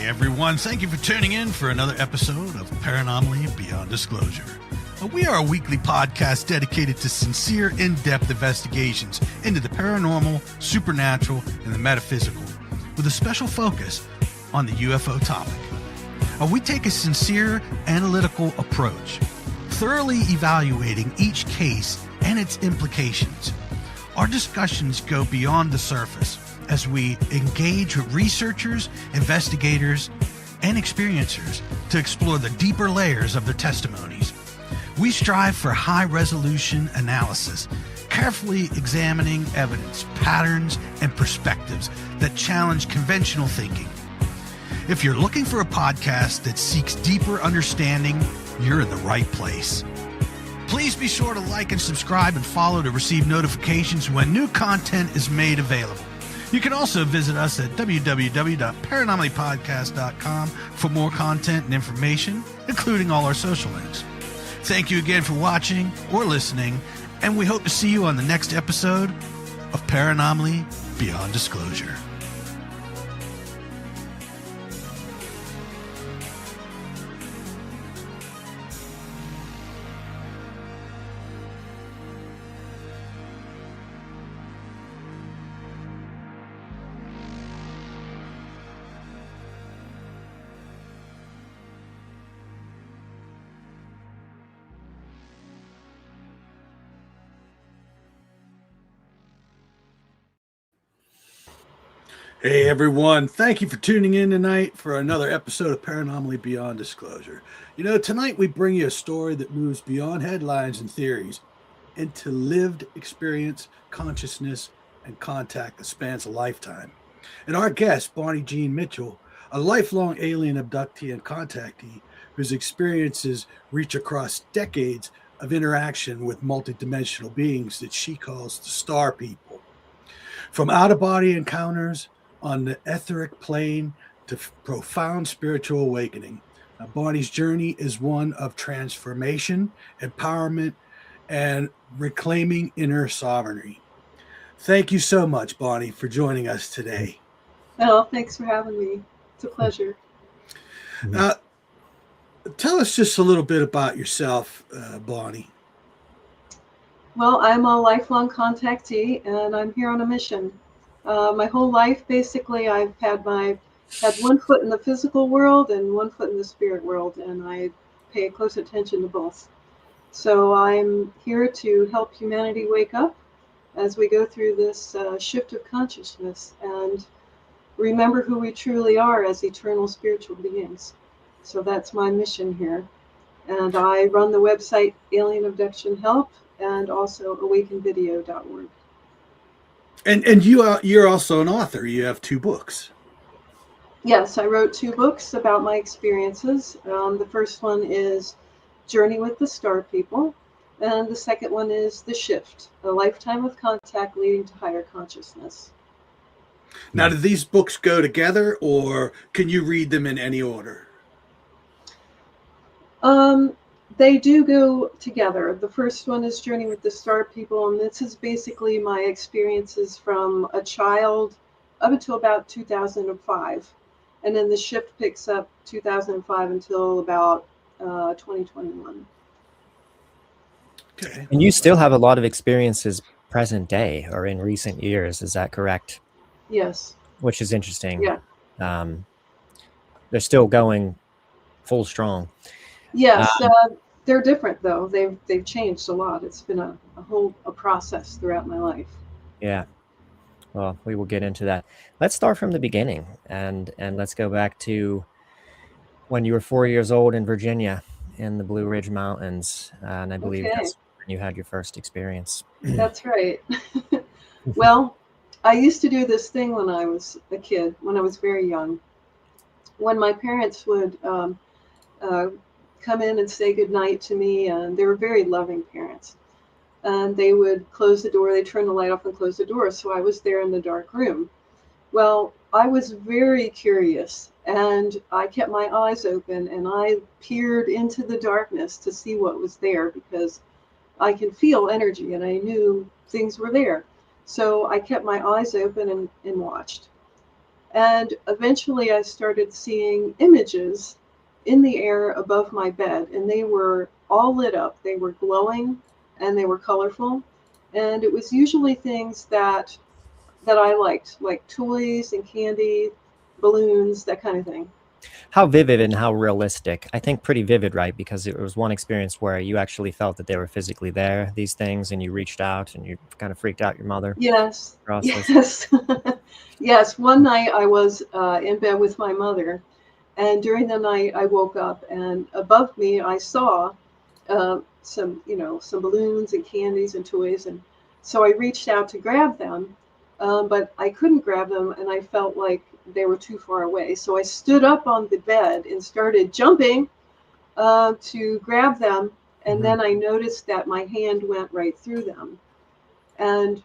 everyone. Thank you for tuning in for another episode of Paranomaly Beyond Disclosure. We are a weekly podcast dedicated to sincere, in-depth investigations into the paranormal, supernatural, and the metaphysical, with a special focus on the UFO topic. We take a sincere, analytical approach, thoroughly evaluating each case and its implications. Our discussions go beyond the surface as we engage with researchers, investigators, and experiencers to explore the deeper layers of their testimonies. We strive for high-resolution analysis, carefully examining evidence, patterns, and perspectives that challenge conventional thinking. If you're looking for a podcast that seeks deeper understanding, you're in the right place. Please be sure to like and subscribe and follow to receive notifications when new content is made available. You can also visit us at www.paranomalypodcast.com for more content and information, including all our social links. Thank you again for watching or listening, and we hope to see you on the next episode of Paranomaly Beyond Disclosure. Hey everyone, thank you for tuning in tonight for another episode of Paranomaly Beyond Disclosure. You know, tonight we bring you a story that moves beyond headlines and theories into lived experience, consciousness, and contact that spans a lifetime. And our guest, Bonnie Jean Mitchell, a lifelong alien abductee and contactee whose experiences reach across decades of interaction with multidimensional beings that she calls the star people. From out-of-body encounters on the etheric plane to profound spiritual awakening. Bonnie's journey is one of transformation, empowerment, and reclaiming inner sovereignty. Thank you so much, Bonnie, for joining us today. Oh, thanks for having me. It's a pleasure. Tell us just a little bit about yourself, Bonnie. Well, I'm a lifelong contactee, and I'm here on a mission. My whole life, basically, I've had one foot in the physical world and one foot in the spirit world, and I pay close attention to both. So I'm here to help humanity wake up as we go through this shift of consciousness and remember who we truly are as eternal spiritual beings. So that's my mission here. And I run the website Alien Abduction Help and also awakenvideo.org. And you're also an author. You have 2 books. Yes, I wrote 2 books about my experiences. The first one is Journey with the Star People, and the second one is The Shift, a lifetime of contact leading to higher consciousness. Now, do these books go together, or can you read them in any order? They do go together. The first one is Journey with the Star People, and this is basically my experiences from a child up until about 2005. And then The Shift picks up 2005 until about 2021. Okay. And you still have a lot of experiences present day or in recent years, is that correct? Yes. Which is interesting. Yeah. They're still going full strong. Yes, they're different though. They've changed a lot. It's been a process throughout my life. Yeah. Well, we will get into that. Let's start from the beginning and let's go back to when you were 4 years old in Virginia in the Blue Ridge Mountains. And I believe that's when you had your first experience. That's right. Well, I used to do this thing when I was a kid, when I was very young. When my parents would come in and say goodnight to me, and they were very loving parents. And they would close the door, they turn the light off and close the door, so I was there in the dark room. Well, I was very curious, and I kept my eyes open, and I peered into the darkness to see what was there, because I can feel energy, and I knew things were there. So I kept my eyes open and watched. And eventually I started seeing images in the air above my bed, and they were all lit up. They were glowing and they were colorful. And it was usually things that I liked, like toys and candy, balloons, that kind of thing. How vivid and how realistic? I think pretty vivid, right? Because it was one experience where you actually felt that they were physically there, these things, and you reached out and you kind of freaked out your mother. Yes, Process. yes, yes. One night I was in bed with my mother, and during the night I woke up, and above me I saw some, some balloons and candies and toys, and so I reached out to grab them, but I couldn't grab them, and I felt like they were too far away. So I stood up on the bed and started jumping to grab them, and then I noticed that my hand went right through them, and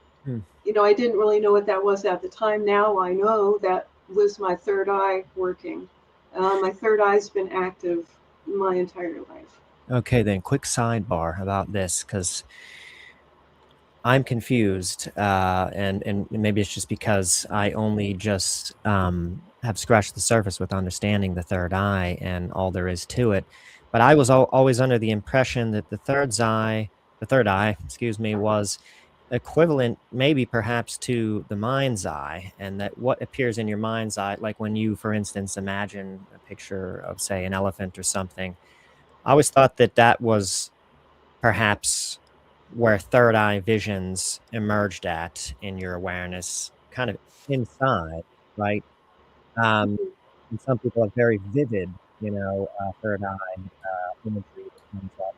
I didn't really know what that was at the time. Now I know that was my third eye working. My third eye's been active my entire life. Okay, then quick sidebar about this, because I'm confused, and maybe it's just because I only just have scratched the surface with understanding the third eye and all there is to it. But I was always under the impression that the third eye, excuse me, was equivalent, maybe perhaps, to the mind's eye, and that what appears in your mind's eye, like when you, for instance, imagine a picture of, say, an elephant or something. I always thought that that was perhaps where third eye visions emerged at in your awareness, kind of inside, right? And some people have very vivid, third eye imagery that comes up,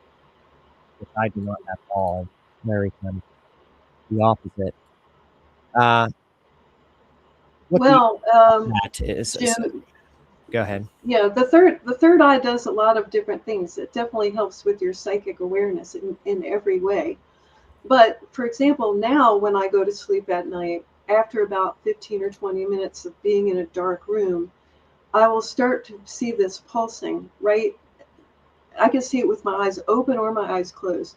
which I do not have at all. Very kind of the opposite. What do you Well, that is? Jim, Go ahead. yeah, the third eye does a lot of different things. It definitely helps with your psychic awareness in every way. But for example, now when I go to sleep at night, after about 15 or 20 minutes of being in a dark room, I will start to see this pulsing, right? I can see it with my eyes open or my eyes closed.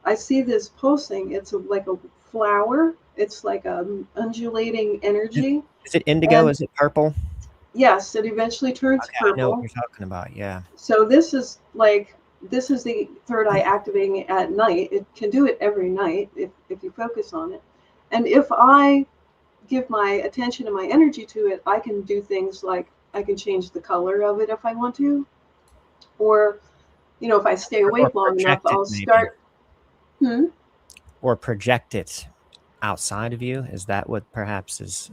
I see this pulsing. It's like a flower. It's like a undulating energy. Is it indigo? And Is it purple? yes, it eventually turns Okay, I know what purple. you're talking about. Yeah. So this is the third eye activating at night. It can do it every night if you focus on it. And if I give my attention and my energy to it, I can do things like I can change the color of it if I want to, or if I stay Or awake long enough, project it, I'll maybe. start. Hmm? Or project it outside of you. Is that what perhaps is?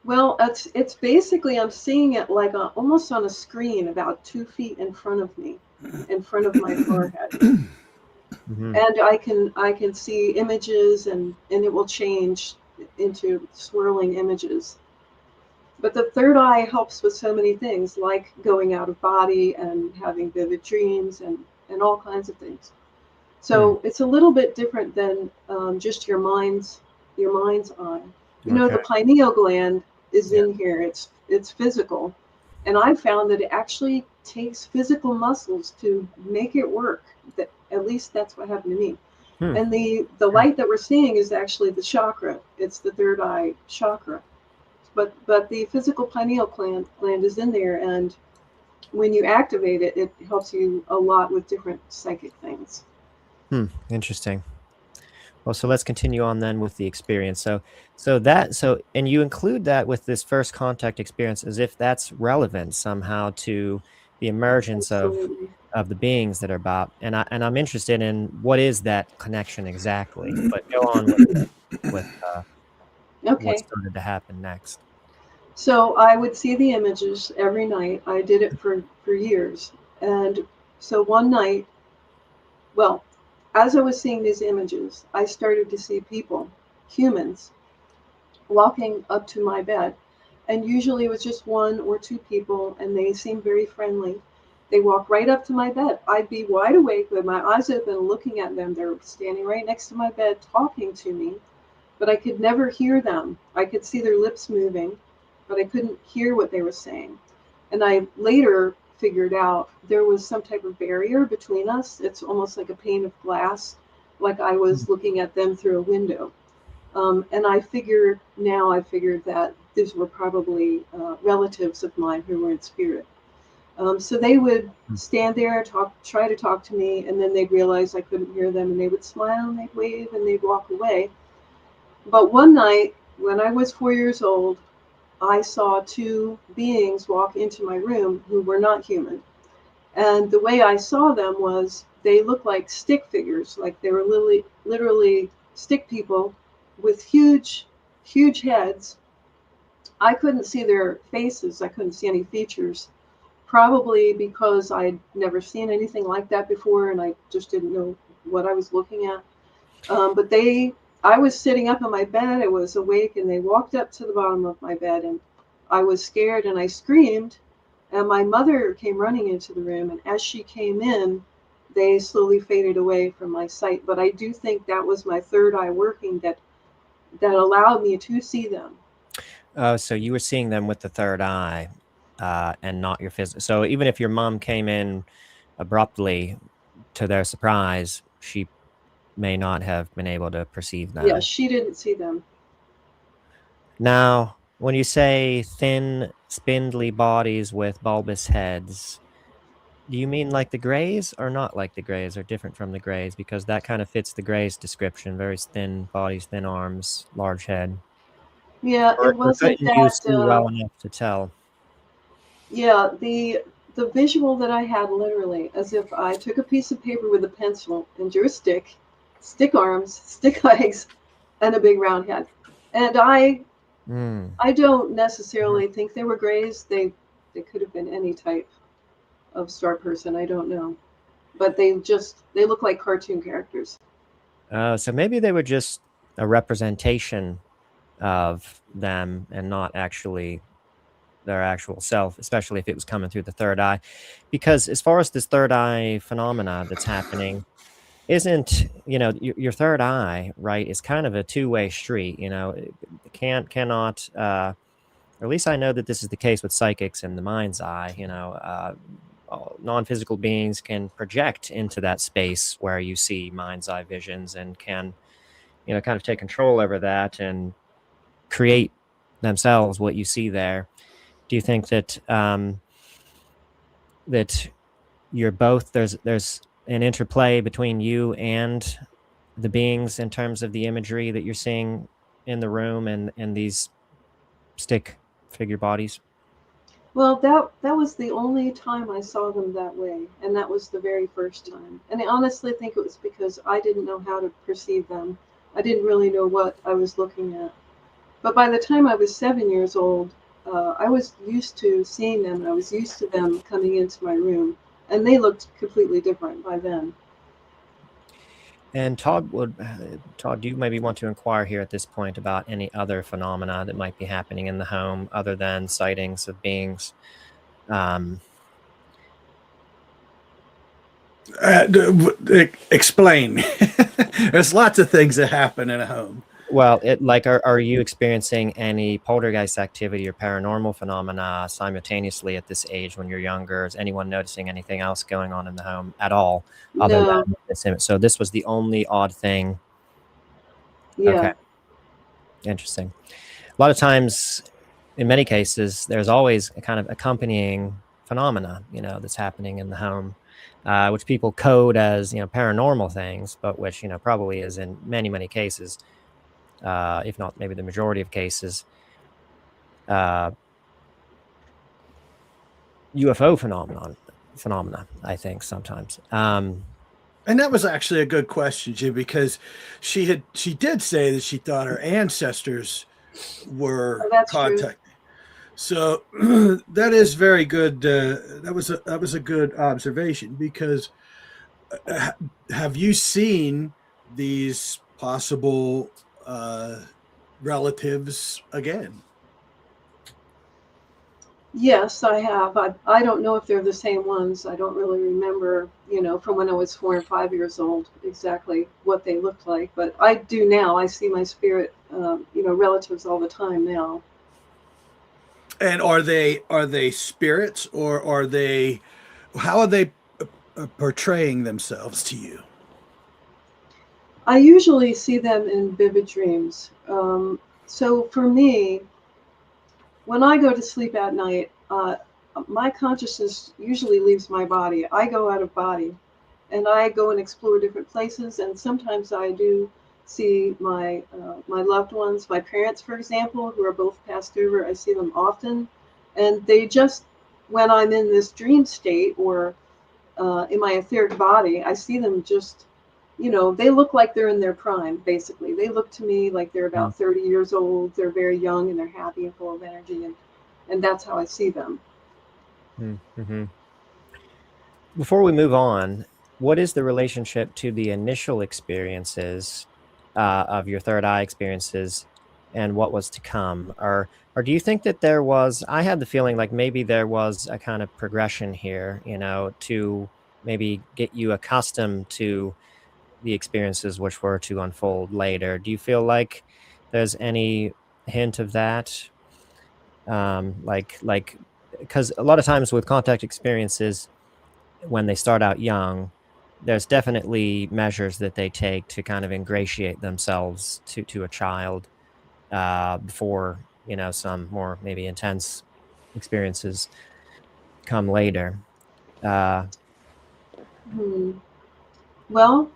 Well, it's basically I'm seeing it like almost on a screen about 2 feet in front of me, in front of my forehead, and I can see images and it will change into swirling images. But the third eye helps with so many things, like going out of body and having vivid dreams and all kinds of things. So it's a little bit different than just your mind's eye. Okay. The pineal gland is in here. It's physical, and I found that it actually takes physical muscles to make it work. That at least that's what happened to me. And the light that we're seeing is actually the chakra. It's the third eye chakra. But the physical pineal gland is in there, and when you activate it, it helps you a lot with different psychic things. Interesting. Well, so let's continue on then with the experience. And you include that with this first contact experience as if that's relevant somehow to the emergence Absolutely. of the beings that are about. And I'm interested in what is that connection exactly. But go on with what Okay. started to happen next. So I would see the images every night. I did it for years. And so one night, well, as I was seeing these images, I started to see people, humans, walking up to my bed. And usually it was just one or two people, and they seemed very friendly. They walked right up to my bed. I'd be wide awake with my eyes open looking at them. They're standing right next to my bed talking to me, but I could never hear them. I could see their lips moving, but I couldn't hear what they were saying. And I later figured out there was some type of barrier between us. It's almost like a pane of glass, like I was looking at them through a window. And I figured that these were probably relatives of mine who were in spirit. So they would stand there, try to talk to me, and then they'd realize I couldn't hear them, and they would smile, and they'd wave, and they'd walk away. But one night, when I was 4 years old, I saw two beings walk into my room who were not human. And the way I saw them was they looked like stick figures, like they were literally stick people with huge, huge heads. I couldn't see their faces. I couldn't see any features, probably because I'd never seen anything like that before, and I just didn't know what I was looking at. But I was sitting up in my bed, I was awake, and they walked up to the bottom of my bed, and I was scared, and I screamed, and my mother came running into the room, and as she came in, they slowly faded away from my sight. But I do think that was my third eye working that allowed me to see them. So you were seeing them with the third eye, and not your physical. So even if your mom came in abruptly, to their surprise, she may not have been able to perceive them. Yeah, she didn't see them. Now, when you say thin, spindly bodies with bulbous heads, do you mean like the Greys or not like the Greys, or different from the Greys? Because that kind of fits the Greys description. Very thin bodies, thin arms, large head. Yeah, Or it wasn't couldn't you that. see well enough to tell? Yeah, the visual that I had, literally as if I took a piece of paper with a pencil and drew a stick arms, stick legs, and a big round head. And I don't necessarily think they were Greys. They could have been any type of star person. I don't know, but they look like cartoon characters. So maybe they were just a representation of them and not actually their actual self, especially if it was coming through the third eye. Because as far as this third eye phenomena that's happening, isn't, your third eye, right, is kind of a two-way street. It cannot, or at least I know that this is the case with psychics and the mind's eye. Non-physical beings can project into that space where you see mind's eye visions, and can, kind of take control over that and create themselves what you see there. Do you think that that you're both, there's an interplay between you and the beings in terms of the imagery that you're seeing in the room, and these stick figure bodies? Well, that was the only time I saw them that way, and that was the very first time. And I honestly think it was because I didn't know how to perceive them. I didn't really know what I was looking at. But by the time I was 7 years old, I was used to seeing them, and I was used to them coming into my room, and they looked completely different by then. And Todd, do you maybe want to inquire here at this point about any other phenomena that might be happening in the home other than sightings of beings? Explain. There's lots of things that happen in a home. Well, are you experiencing any poltergeist activity or paranormal phenomena simultaneously at this age when you're younger? Is anyone noticing anything else going on in the home at all other than this image? So this was the only odd thing? Yeah. Okay. Interesting. A lot of times, in many cases, there's always a kind of accompanying phenomena, that's happening in the home, which people code as, paranormal things, but which, probably is in many, many cases, if not maybe the majority of cases, UFO phenomena, I think sometimes. And that was actually a good question, Jim, because she did say that she thought her ancestors were contacted. So that is very good. That was a good observation, because have you seen these possible relatives again? Yes, I have. I don't know if they're the same ones. I don't really remember, from when I was 4 and 5 years old, exactly what they looked like. But I do now. I see my spirit, relatives all the time now. And are they spirits, or how are they portraying themselves to you? I usually see them in vivid dreams. So for me, when I go to sleep at night, my consciousness usually leaves my body. I go out of body, and I go and explore different places. And sometimes I do see my loved ones, my parents, for example, who are both passed over. I see them often, and they just, when I'm in this dream state or in my etheric body, I see them just, they look like they're in their prime, basically. They look to me like they're about 30 years old. They're very young and they're happy and full of energy. And that's how I see them. Mm-hmm. Before we move on, what is the relationship to the initial experiences of your third eye experiences and what was to come? Or do you think that there was, I had the feeling like maybe there was a kind of progression here, to maybe get you accustomed to the experiences which were to unfold later. Do you feel like there's any hint of that? Because a lot of times with contact experiences, when they start out young, there's definitely measures that they take to kind of ingratiate themselves to a child before some more maybe intense experiences come later. Hmm. Well,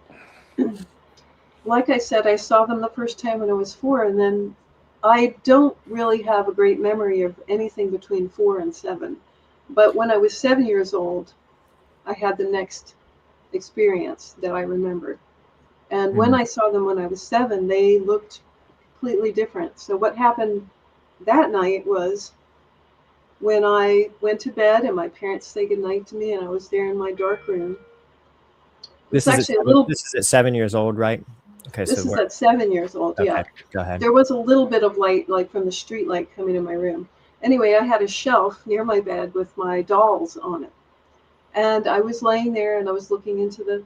like I said, I saw them the first time when I was 4, and then I don't really have a great memory of anything between 4 and 7. But when I was 7 years old, I had the next experience that I remembered. And when I saw them when I was 7, they looked completely different. So what happened that night was when I went to bed and my parents said goodnight to me and I was there in my dark room. This is at 7 years old, right? Okay, this is at 7 years old. Okay, Yeah. go ahead. There was a little bit of light, like from the street light, coming in my room. Anyway, I had a shelf near my bed with my dolls on it, and I was laying there and I was looking into the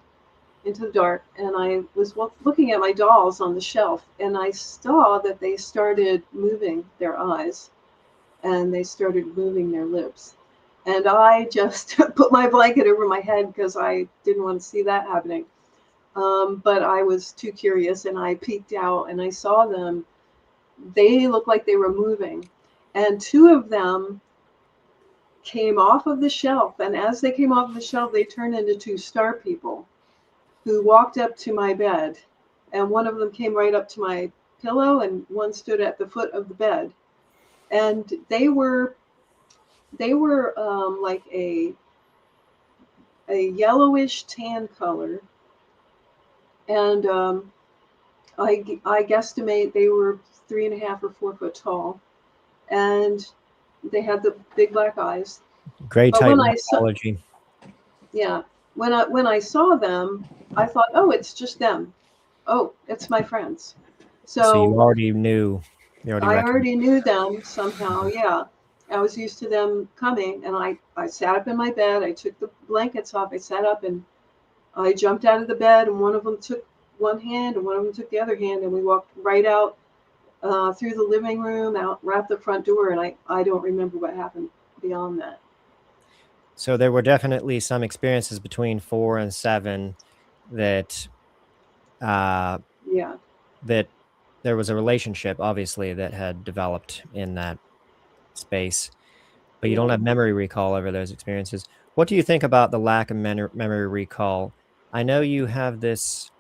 dark, and I was looking at my dolls on the shelf, and I saw that they started moving their eyes, and they started moving their lips, and I just put my blanket over my head because I didn't want to see that happening. But I was too curious, and I peeked out and I saw them. They looked like they were moving, and 2 of them came off of the shelf, and as they came off of the shelf, they turned into 2 star people who walked up to my bed, and one of them came right up to my pillow, and one stood at the foot of the bed, and they were like a yellowish tan color, and I guesstimate they were 3.5 or 4 foot tall, and they had the big black eyes. Gray But type when I saw, morphology. yeah, when I saw them, I thought, oh, it's just them. Oh, it's my friends. So you So already knew. You I recognized. already knew them somehow. Yeah, I was used to them coming, and I sat up in my bed. I took the blankets off. I sat up and I jumped out of the bed, and one of them took one hand, and one of them took the other hand, and we walked right out through the living room, out the front door, and I don't remember what happened beyond that. So there were definitely some experiences between 4 and 7 that Yeah. that there was a relationship, obviously, that had developed in that space, but you don't have memory recall over those experiences. What do you think about the lack of memory recall? I know you have this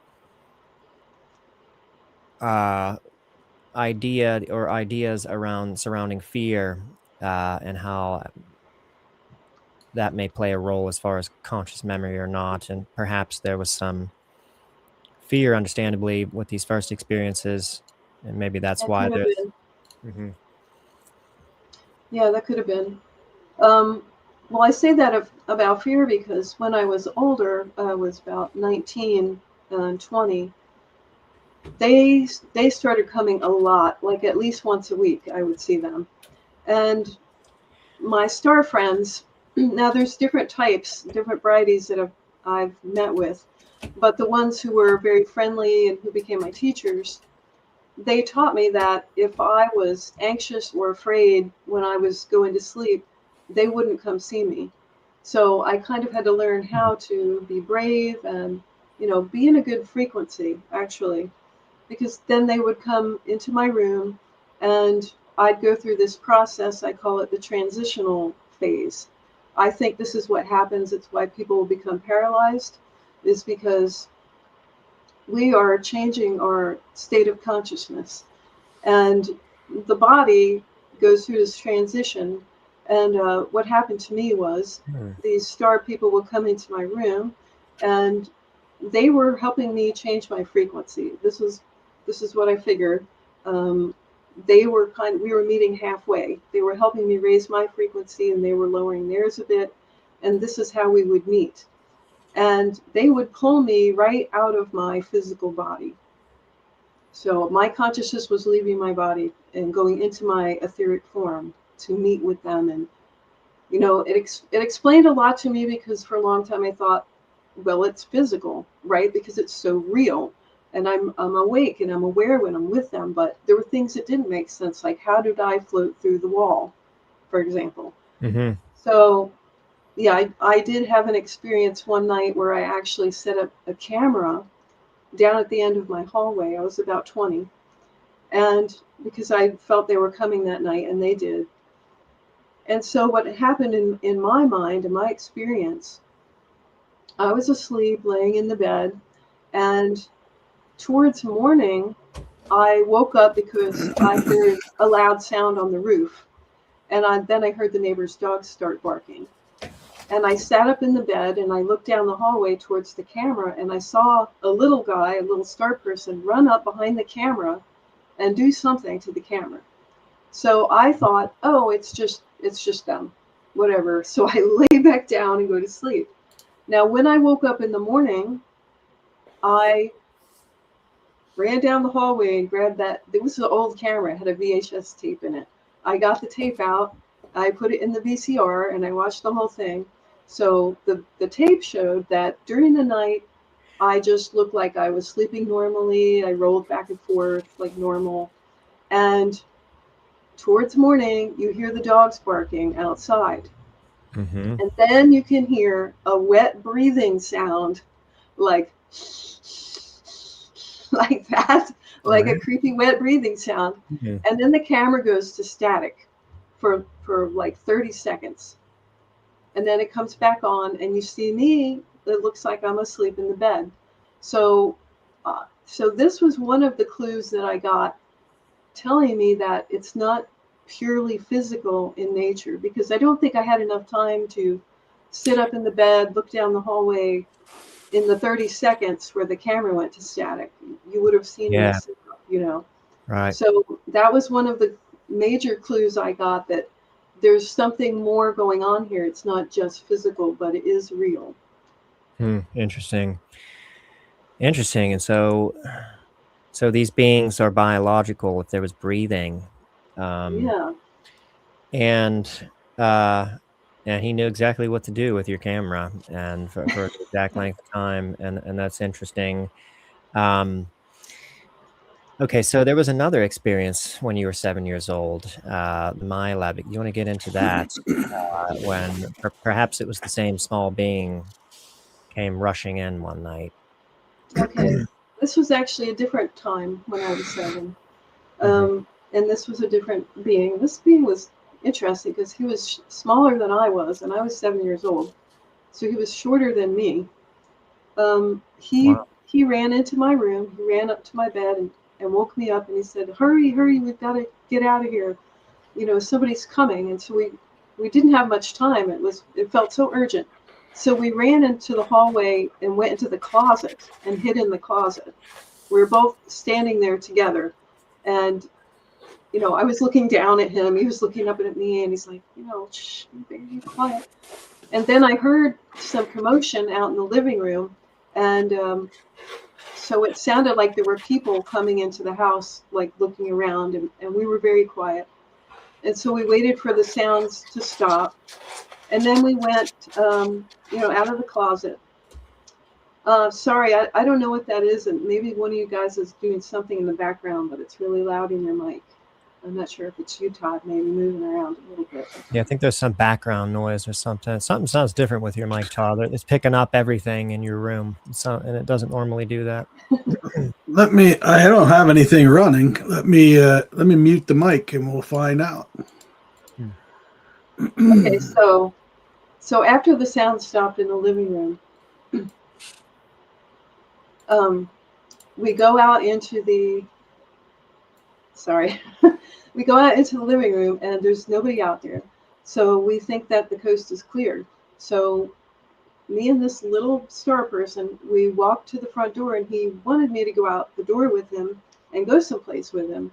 idea or ideas around surrounding fear and how that may play a role as far as conscious memory or not, and perhaps there was some fear, understandably, with these first experiences, and maybe that's why there's. Mm-hmm. Yeah, that could have been. Well, I say that about fear because when I was older, I was about 19 and 20. They started coming a lot, like at least once a week. I would see them, and my star friends. Now, there's different types, different varieties that I've met with, but the ones who were very friendly and who became my teachers, they taught me that if I was anxious or afraid when I was going to sleep, they wouldn't come see me. So I kind of had to learn how to be brave and, be in a good frequency, actually, because then they would come into my room and I'd go through this process. I call it the transitional phase. I think this is what happens. It's why people will become paralyzed, is because we are changing our state of consciousness. And the body goes through this transition. And what happened to me was these star people would come into my room, and they were helping me change my frequency. This is what I figured. We were meeting halfway. They were helping me raise my frequency, and they were lowering theirs a bit. And this is how we would meet. And they would pull me right out of my physical body. So my consciousness was leaving my body and going into my etheric form to meet with them. And, you know, it explained a lot to me, because for a long time I thought, well, it's physical, right? Because it's so real. And I'm awake and I'm aware when I'm with them. But there were things that didn't make sense, like how did I float through the wall, for example? Mm-hmm. So, yeah, I did have an experience one night where I actually set up a camera down at the end of my hallway. I was about 20. And because I felt they were coming that night, and they did. And so what happened in my mind, in my experience, I was asleep, laying in the bed, and towards morning, I woke up because I heard a loud sound on the roof. And then I heard the neighbor's dogs start barking. And I sat up in the bed and I looked down the hallway towards the camera, and I saw a little guy, a little star person, run up behind the camera and do something to the camera. So I thought, oh, it's just them, whatever. So I lay back down and go to sleep. Now, when I woke up in the morning, I ran down the hallway and grabbed that. It was an old camera, it had a VHS tape in it. I got the tape out, I put it in the VCR, and I watched the whole thing. So the tape showed that during the night, I just looked like I was sleeping normally. I rolled back and forth like normal. And towards morning, you hear the dogs barking outside. Mm-hmm. And then you can hear a wet breathing sound, like like that, like a creepy wet breathing sound. Mm-hmm. And then the camera goes to static for like 30 seconds. And then it comes back on, and you see me. It looks like I'm asleep in the bed. So this was one of the clues that I got, telling me that it's not purely physical in nature, because I don't think I had enough time to sit up in the bed, look down the hallway in the 30 seconds where the camera went to static. You would have seen me sit up, you know. Right. So that was one of the major clues I got, that there's something more going on here. It's not just physical, but it is real. Interesting. And so these beings are biological. If there was breathing, Yeah. and he knew exactly what to do with your camera, and for the exact length of time, and that's interesting. Okay, so there was another experience when you were 7 years old, the MILAB. You want to get into that? When perhaps it was the same small being came rushing in one night. Okay. This was actually a different time when I was 7. And this was a different being. This being was interesting because he was smaller than I was, and I was 7 years old. So he was shorter than me. He ran into my room. He ran up to my bed and woke me up, and he said, hurry, we've got to get out of here. You know, somebody's coming. And so we didn't have much time. It felt so urgent. So we ran into the hallway and went into the closet and hid in the closet. We were both standing there together. And, you know, I was looking down at him. He was looking up at me, and he's like, you know, shh, be quiet. And then I heard some commotion out in the living room. And so it sounded like there were people coming into the house, like looking around, and we were very quiet. And so we waited for the sounds to stop. And then we went, out of the closet. Sorry, I don't know what that is. And maybe one of you guys is doing something in the background, but it's really loud in your mic. I'm not sure if it's you, Todd, maybe moving around a little bit. Yeah, I think there's some background noise or something. Something sounds different with your mic, Todd. It's picking up everything in your room, and it doesn't normally do that. I don't have anything running. Let me mute the mic and we'll find out. Okay, so after the sound stopped in the living room, we go out into the living room, and there's nobody out there. So we think that the coast is cleared. So me and this little star person, we walked to the front door, and he wanted me to go out the door with him and go someplace with him.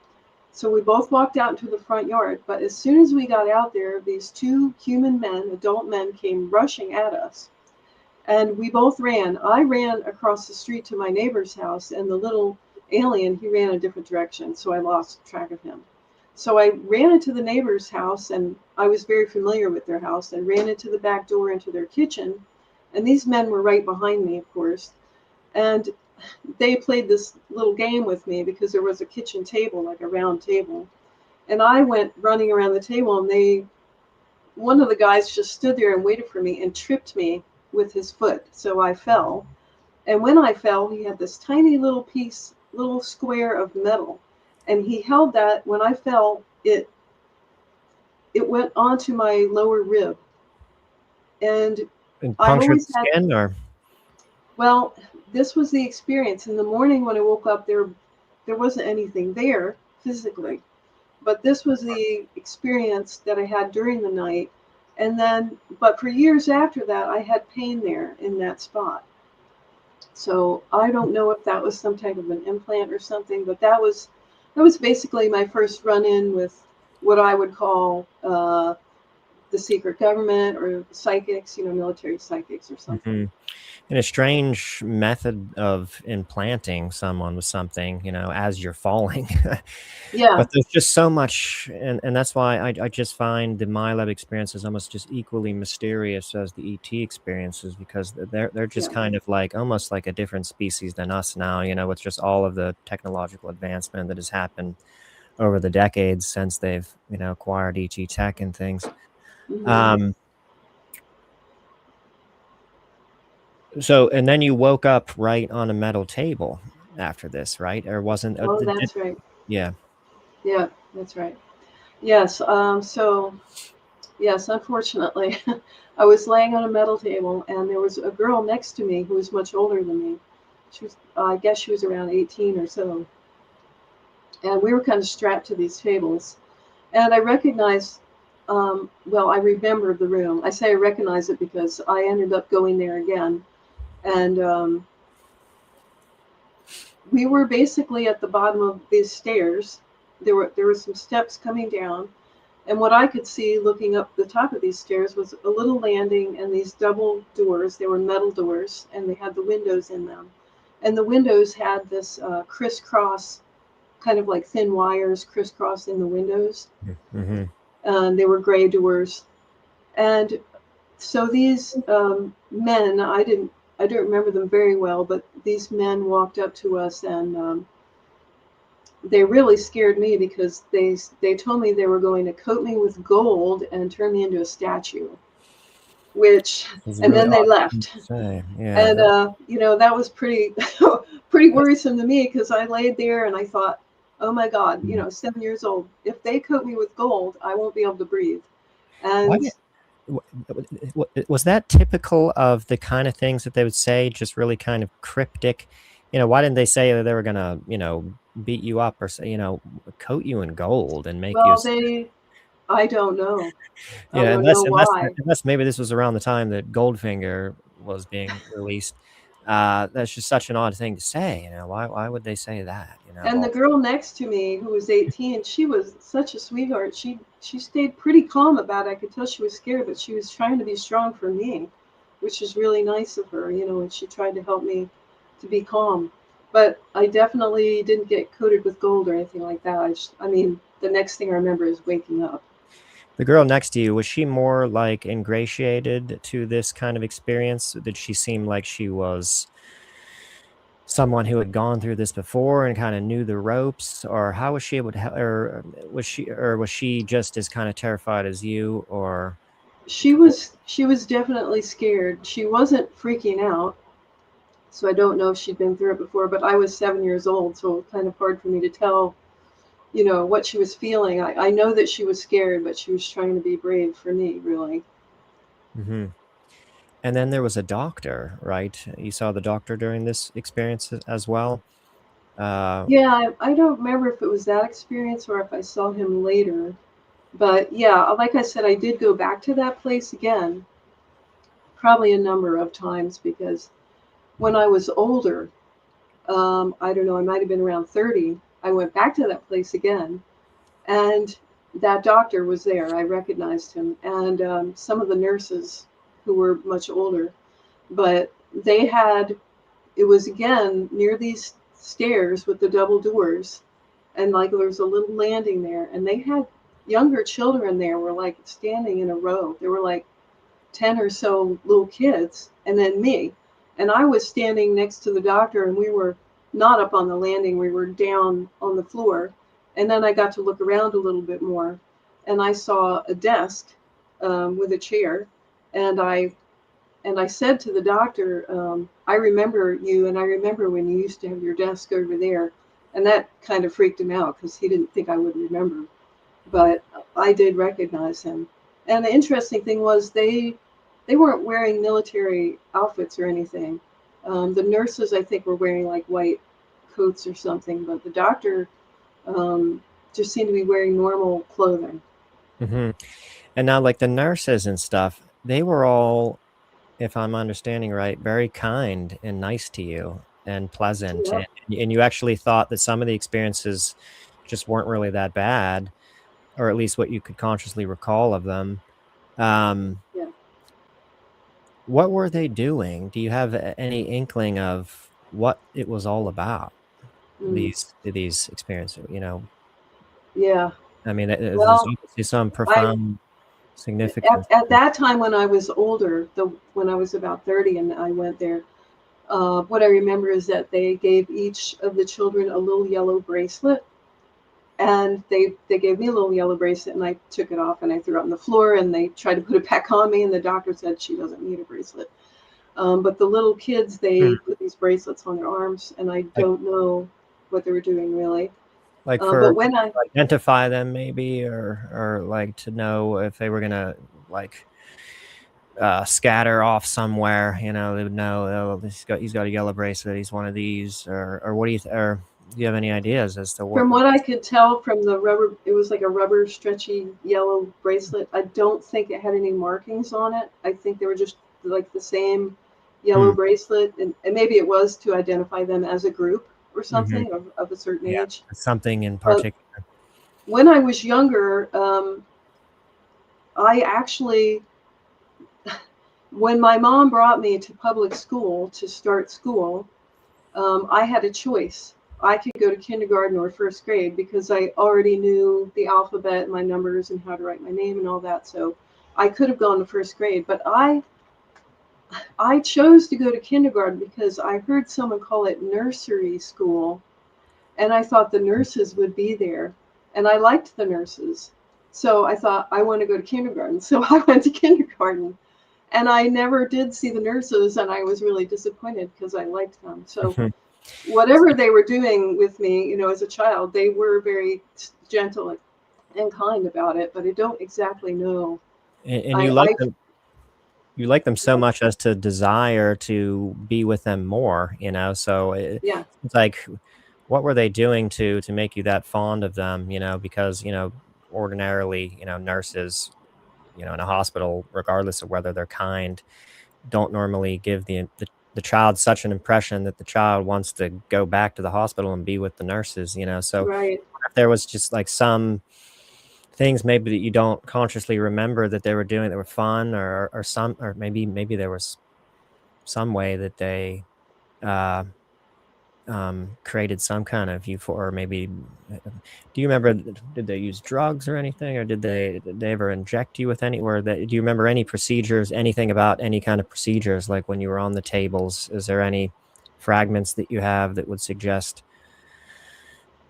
So we both walked out into the front yard. But as soon as we got out there, these two human men, adult men, came rushing at us. And we both ran. I ran across the street to my neighbor's house, and the little alien, he ran a different direction, so I lost track of him. So I ran into the neighbor's house, and I was very familiar with their house, and ran into the back door into their kitchen. And these men were right behind me, of course. And they played this little game with me because there was a kitchen table, like a round table. And I went running around the table, and one of the guys just stood there and waited for me and tripped me with his foot. So I fell. And when I fell, he had this tiny little square of metal. And he held that. When I fell, it went onto my lower rib. And punctured the skin, or? Well, this was the experience. In the morning when I woke up, there wasn't anything there physically. But this was the experience that I had during the night. And then, but for years after that, I had pain there in that spot. So I don't know if that was some type of an implant or something, but that was basically my first run-in with what I would call the secret government or psychics, military psychics or something. Mm-hmm. And a strange method of implanting someone with something, as you're falling. Yeah. But there's just so much, and that's why I just find the MILAB experiences almost just equally mysterious as the ET experiences, because they're just kind of like almost like a different species than us now, with just all of the technological advancement that has happened over the decades since they've, acquired ET tech and things. Mm-hmm. So, and then you woke up right on a metal table after this, right? Or wasn't? Oh, that's right. Yeah. Yeah, that's right. Yes. So, yes, unfortunately, I was laying on a metal table, and there was a girl next to me who was much older than me. I guess she was around 18 or so. And we were kind of strapped to these tables. And I recognized, I remembered the room. I say I recognize it because I ended up going there again. And we were basically at the bottom of these stairs. There were some steps coming down. And what I could see looking up the top of these stairs was a little landing and these double doors. They were metal doors, and they had the windows in them. And the windows had this crisscross, kind of like thin wires crisscross in the windows. Mm-hmm. And they were gray doors. And so these men, I don't remember them very well, but these men walked up to us, and they really scared me because they told me they were going to coat me with gold and turn me into a statue. And then they left. Yeah, and that was pretty worrisome to me, because I laid there and I thought, oh my God, 7 years old, if they coat me with gold, I won't be able to breathe. And was that typical of the kind of things that they would say, just really kind of cryptic? Why didn't they say that they were gonna, beat you up or say, coat you in gold and make you? I don't know. Yeah, unless maybe this was around the time that Goldfinger was being released. That's just such an odd thing to say. Why would they say that? And the girl next to me, who was 18, she was such a sweetheart. She stayed pretty calm about it. I could tell she was scared, but she was trying to be strong for me, which is really nice of her, and she tried to help me to be calm. But I definitely didn't get coated with gold or anything like that. The next thing I remember is waking up. The girl next to you, was she more like ingratiated to this kind of experience? Did she seem like she was someone who had gone through this before and kind of knew the ropes, or how was she able to, or was she just as kind of terrified as you, or? She was definitely scared. She wasn't freaking out, so I don't know if she'd been through it before, but I was 7 years old, so it was kind of hard for me to tell, what she was feeling. I know that she was scared, but she was trying to be brave for me, really. Mm-hmm. And then there was a doctor, right? You saw the doctor during this experience as well. Yeah, I don't remember if it was that experience or if I saw him later. But yeah, like I said, I did go back to that place again, probably a number of times, because when I was older, I don't know, I might have been around 30, I went back to that place again, and that doctor was there. I recognized him, and some of the nurses who were much older, but it was again near these stairs with the double doors, and like there was a little landing there, and they had younger children there, were like standing in a row. There were like 10 or so little kids, and then me. And I was standing next to the doctor, and we were not up on the landing, we were down on the floor. And then I got to look around a little bit more, and I saw a desk with a chair. And I said to the doctor, I remember you, and I remember when you used to have your desk over there. And that kind of freaked him out because he didn't think I would remember. But I did recognize him. And the interesting thing was they weren't wearing military outfits or anything. The nurses, I think, were wearing like white coats or something, but the doctor just seemed to be wearing normal clothing. Mm-hmm. And now, like the nurses and stuff, they were all, if I'm understanding right, very kind and nice to you and pleasant. Yep. And you actually thought that some of the experiences just weren't really that bad, or at least what you could consciously recall of them. Yeah. What were they doing? Do you have any inkling of what it was all about? Mm. These experiences, Yeah. I mean, there's Well, obviously some I profound significance. at that time when I was older, when I was about 30 and I went there, what I remember is that they gave each of the children a little yellow bracelet, and they gave me a little yellow bracelet, and I took it off and I threw it on the floor, and they tried to put it back on me, and the doctor said she doesn't need a bracelet. But the little kids, they put these bracelets on their arms, and I like don't know what they were doing really. like But for when I to identify them maybe, or like to know if they were gonna like scatter off somewhere, they would know, oh, he's got a yellow bracelet, he's one of these, or what do or do you have any ideas as to what? From what I could tell from the rubber, it was like a rubber stretchy yellow bracelet. I don't think it had any markings on it. I think they were just like the same yellow bracelet, and maybe it was to identify them as a group or Mm-hmm. something of a certain Yeah, age. something in But particular. when I was younger, I actually, when my mom brought me to public school to start school, I had a choice. I could go to kindergarten or first grade because I already knew the alphabet, my numbers, and how to write my name and all that. So I could have gone to first grade, but I chose to go to kindergarten because I heard someone call it nursery school, and I thought the nurses would be there, and I liked the nurses. So I thought I want to go to kindergarten. So I went to kindergarten, and I never did see the nurses, and I was really disappointed because I liked them. So whatever they were doing with me, as a child, they were very gentle and kind about it, but I don't exactly know. And I you like them so much as to desire to be with them more, so yeah, it's like, what were they doing to make you that fond of them, because ordinarily, nurses, in a hospital, regardless of whether they're kind, don't normally give the child such an impression that the child wants to go back to the hospital and be with the nurses, so right. if there was just like some things maybe that you don't consciously remember that they were doing that were fun, or maybe there was some way that they uh, created some kind of euphoria, or maybe, do you remember, did they use drugs or anything, or did they ever inject you with any, do you remember any procedures, anything about any kind of procedures, like when you were on the tables? Is there any fragments that you have that would suggest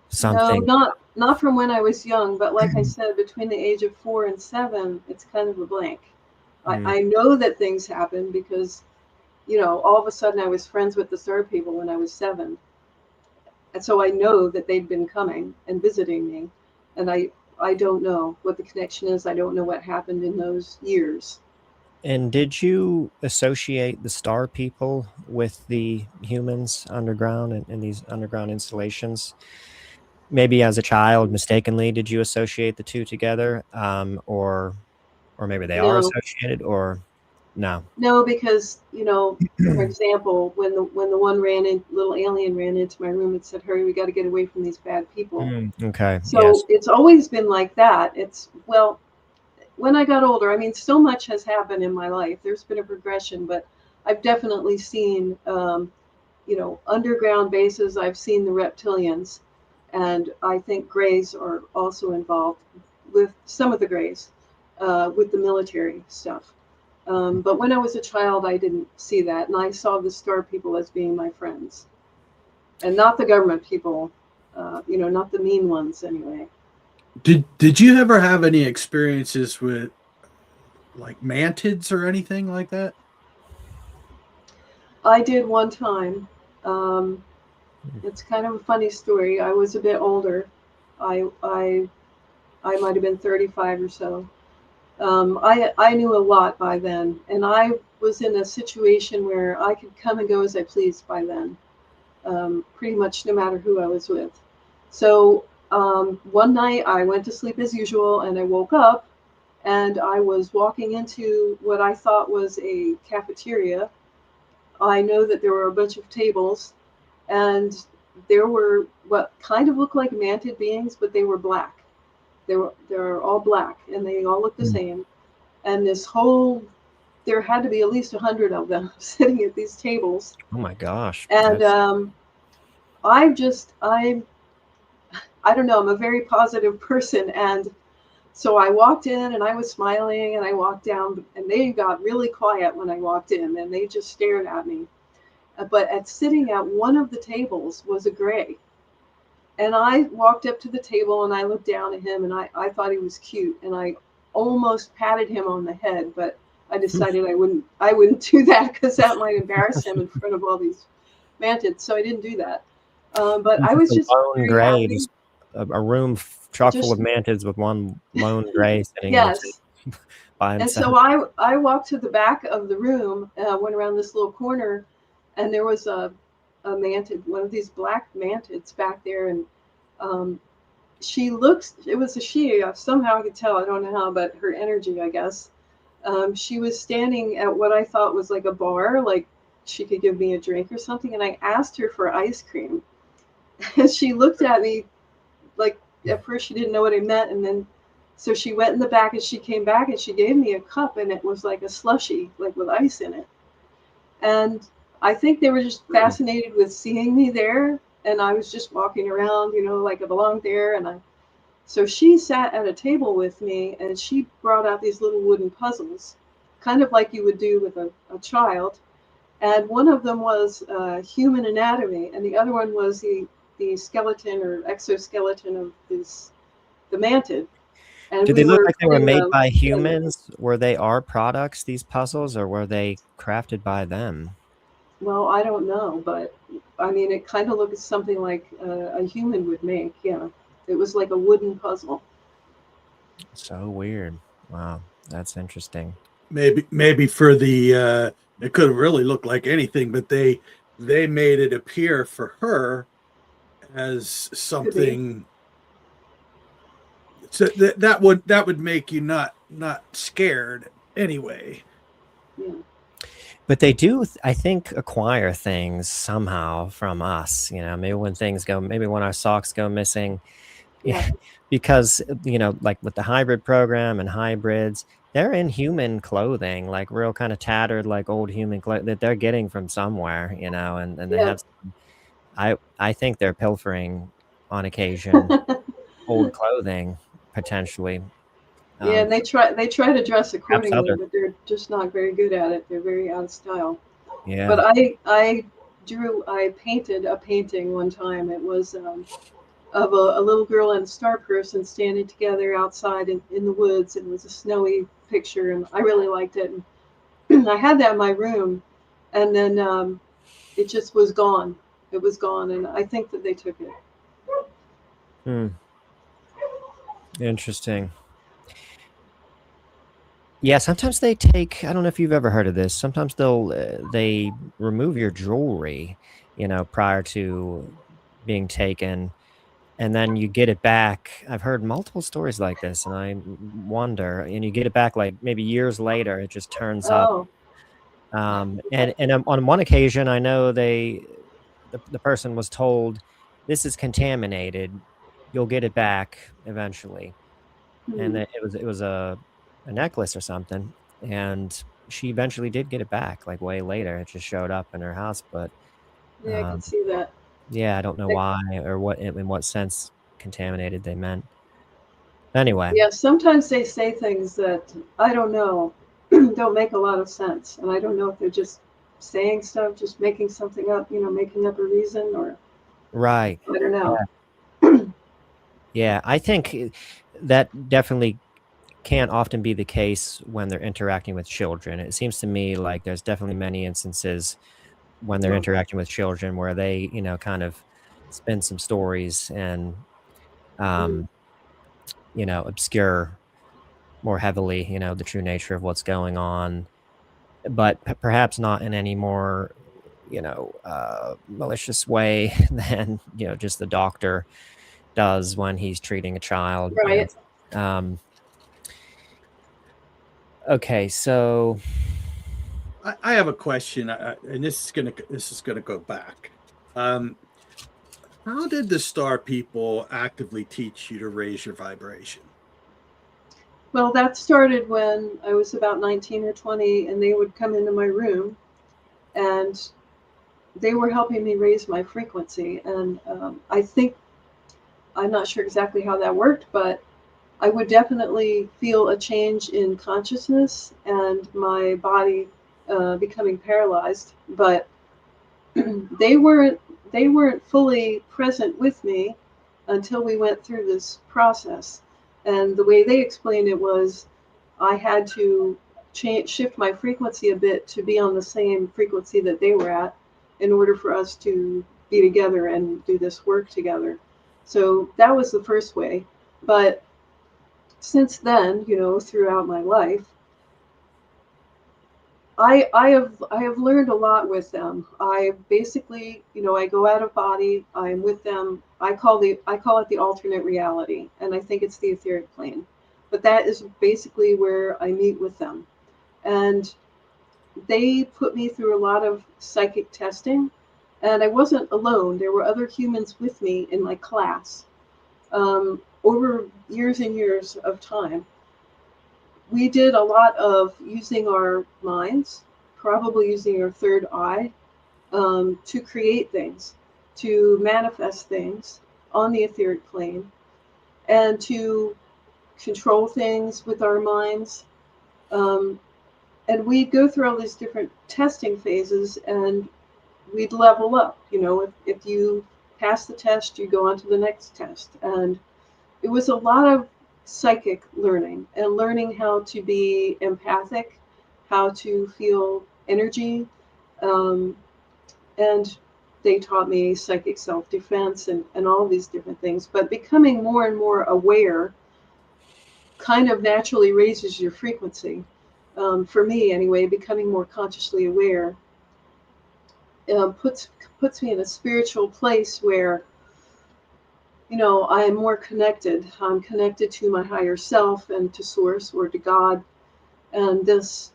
something? No, not from when I was young, but like I said, between the age of 4 and 7, it's kind of a blank. I know that things happen because, all of a sudden I was friends with the star people when I was 7. And so I know that they'd been coming and visiting me. And I don't know what the connection is. I don't know what happened in those years. And did you associate the star people with the humans underground in these underground installations? Maybe as a child, mistakenly, did you associate the two together? Or maybe they are No, associated, or no? no, because, for example, when the little alien ran into my room and said, "Hurry, we got to get away from these bad people." Okay. So Yes. it's always been like that. Well, when I got older, I mean, so much has happened in my life. There's been a progression, but I've definitely seen, underground bases. I've seen the reptilians, and I think Greys are also involved with some of the Greys, with the military stuff. But when I was a child, I didn't see that, and I saw the star people as being my friends, and not the government people. Not the mean ones, anyway. Did you ever have any experiences with like mantids or anything like that? I did one time. Um, it's kind of a funny story. I was a bit older. I might have been 35 or so. I knew a lot by then, and I was in a situation where I could come and go as I pleased by then, pretty much no matter who I was with. So one night I went to sleep as usual, and I woke up, and I was walking into what I thought was a cafeteria. I know that there were a bunch of tables, and there were what kind of looked like mantid beings, but they were black. They're all black, and they all look the same. And there had to be at least 100 of them sitting at these tables. Oh my gosh. And I don't know, I'm a very positive person, and so I walked in and I was smiling, and I walked down, and they got really quiet when I walked in, and they just stared at me. But sitting at one of the tables was a Gray. And I walked up to the table and I looked down at him, and I thought he was cute, and I almost patted him on the head, but I decided I wouldn't do that because that might embarrass him in front of all these mantids. So I didn't do that. But I was just lone very Gray, happy. just a room chock full of mantids with one lone Gray sitting Yes. by And himself. so I walked to the back of the room, went around this little corner, and there was a mantid, one of these black mantids back there, and it was a she, somehow I could tell, I don't know how, but her energy, I guess. She was standing at what I thought was like a bar, like she could give me a drink or something, and I asked her for ice cream. And she looked at me like, at first she didn't know what I meant, and then so she went in the back and she came back and she gave me a cup, and it was like a slushy, like with ice in it. And I think they were just fascinated with seeing me there, and I was just walking around, like I belonged there. So she sat at a table with me, and she brought out these little wooden puzzles, kind of like you would do with a child. And one of them was human anatomy, and the other one was the skeleton or exoskeleton of the mantid. And Did we they look were like they were putting made by together. humans? Were they our products, these puzzles, or were they crafted by them? Well, I don't know, but I mean, it kind of looks something like a human would make. Yeah, it was like a wooden puzzle. So weird. Wow, that's interesting. Maybe for the it could have really looked like anything, but they made it appear for her as Could be. something. So that would make you not scared anyway. Yeah. But they do, I think, acquire things somehow from us. Maybe when our socks go missing, Yeah. because like with the hybrid program and hybrids, they're in human clothing, like real kind of tattered, like old human clothing that they're getting from somewhere, and they Yeah. have. I think they're pilfering on occasion old clothing potentially. Yeah, and they try to dress Perhaps accordingly, other. but they're just not very good at it. They're very out of style. Yeah. But I I painted a painting one time. It was of a little girl and a star person standing together outside in the woods. It was a snowy picture, and I really liked it. And I had that in my room, and then it just was gone. It was gone, and I think that they took it. Interesting. Yeah, sometimes they take, I don't know if you've ever heard of this. Sometimes they remove your jewelry, prior to being taken, and then you get it back. I've heard multiple stories like this, and I wonder, and you get it back like maybe years later, it just turns up. Oh, And on one occasion, I know the person was told, "This is contaminated. You'll get it back eventually." And hmm. that it was a necklace or something, and she eventually did get it back, like, way later. It just showed up in her house, but, Yeah, I can um, see that. yeah, I don't know Like, why or what in what sense contaminated they meant. Anyway, yeah, sometimes they say things that I don't know, don't make a lot of sense, and I don't know if they're just saying stuff, just making something up, making up a reason, or right. I don't know. Yeah, yeah, I think that definitely can often be the case when they're interacting with children. It seems to me like there's definitely many instances when they're Well, interacting with children where they, kind of spin some stories and, mm, um, obscure more heavily, the true nature of what's going on, but perhaps not in any more, malicious way than, just the doctor does when he's treating a child. right. Um, okay, so I have a question, and this is gonna go back. Um, how did the star people actively teach you to raise your vibration? Well, that started when I was about 19 or 20, and they would come into my room, and they were helping me raise my frequency. And I think, I'm not sure exactly how that worked, but I would definitely feel a change in consciousness and my body becoming paralyzed. But they weren't they weren't fully present with me until we went through this process. And the way they explained it was I had to shift my frequency a bit to be on the same frequency that they were at in order for us to be together and do this work together. So that was the first way. But since then, throughout my life, I have learned a lot with them. I basically, I go out of body. I'm with them. I call it the alternate reality, and I think it's the etheric plane. But that is basically where I meet with them, and they put me through a lot of psychic testing, and I wasn't alone. There were other humans with me in my class over years and years of time. We did a lot of using our minds, probably using our third eye, to create things, to manifest things on the etheric plane, and to control things with our minds. Um, and we'd go through all these different testing phases, and we'd level up. If you pass the test, you go on to the next test. And it was a lot of psychic learning and learning how to be empathic, how to feel energy, um, and they taught me psychic self-defense and all these different things. But becoming more and more aware kind of naturally raises your frequency. For me, anyway, becoming more consciously aware puts me in a spiritual place where I am more connected. I'm connected to my higher self and to source or to God, and this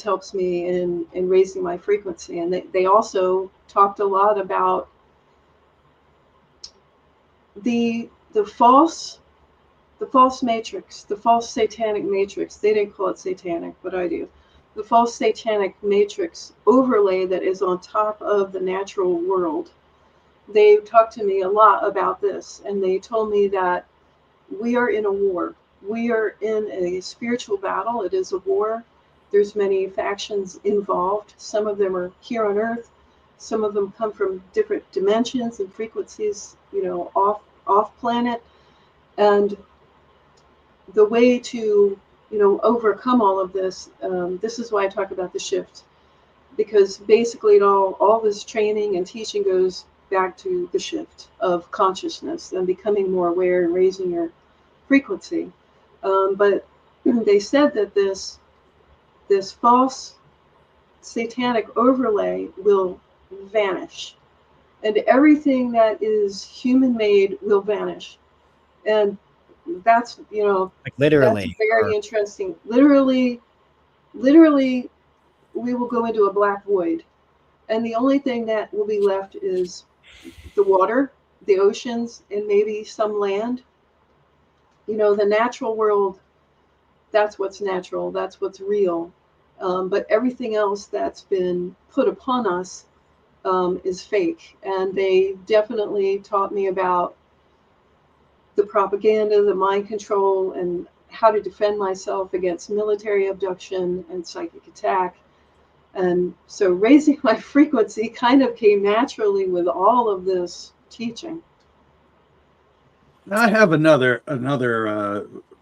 helps me in raising my frequency. And they also talked a lot about the false matrix, the false satanic matrix. They didn't call it satanic, but I do. The false satanic matrix overlay that is on top of the natural world. They talked to me a lot about this, and they told me that we are in a war. We are in a spiritual battle. It is a war. There's many factions involved. Some of them are here on Earth. Some of them come from different dimensions and frequencies, off planet. And the way to, overcome all of this, this is why I talk about the shift, because basically all this training and teaching goes back to the shift of consciousness and becoming more aware and raising your frequency. But they said that this false satanic overlay will vanish, and everything that is human made will vanish. And that's, Like that's literally, very or interesting. Literally, we will go into a black void, and the only thing that will be left is the water, the oceans, and maybe some land. The natural world, that's what's natural, that's what's real. But everything else that's been put upon us is fake. And they definitely taught me about the propaganda, the mind control, and how to defend myself against military abduction and psychic attack. And so raising my frequency kind of came naturally with all of this teaching. I have another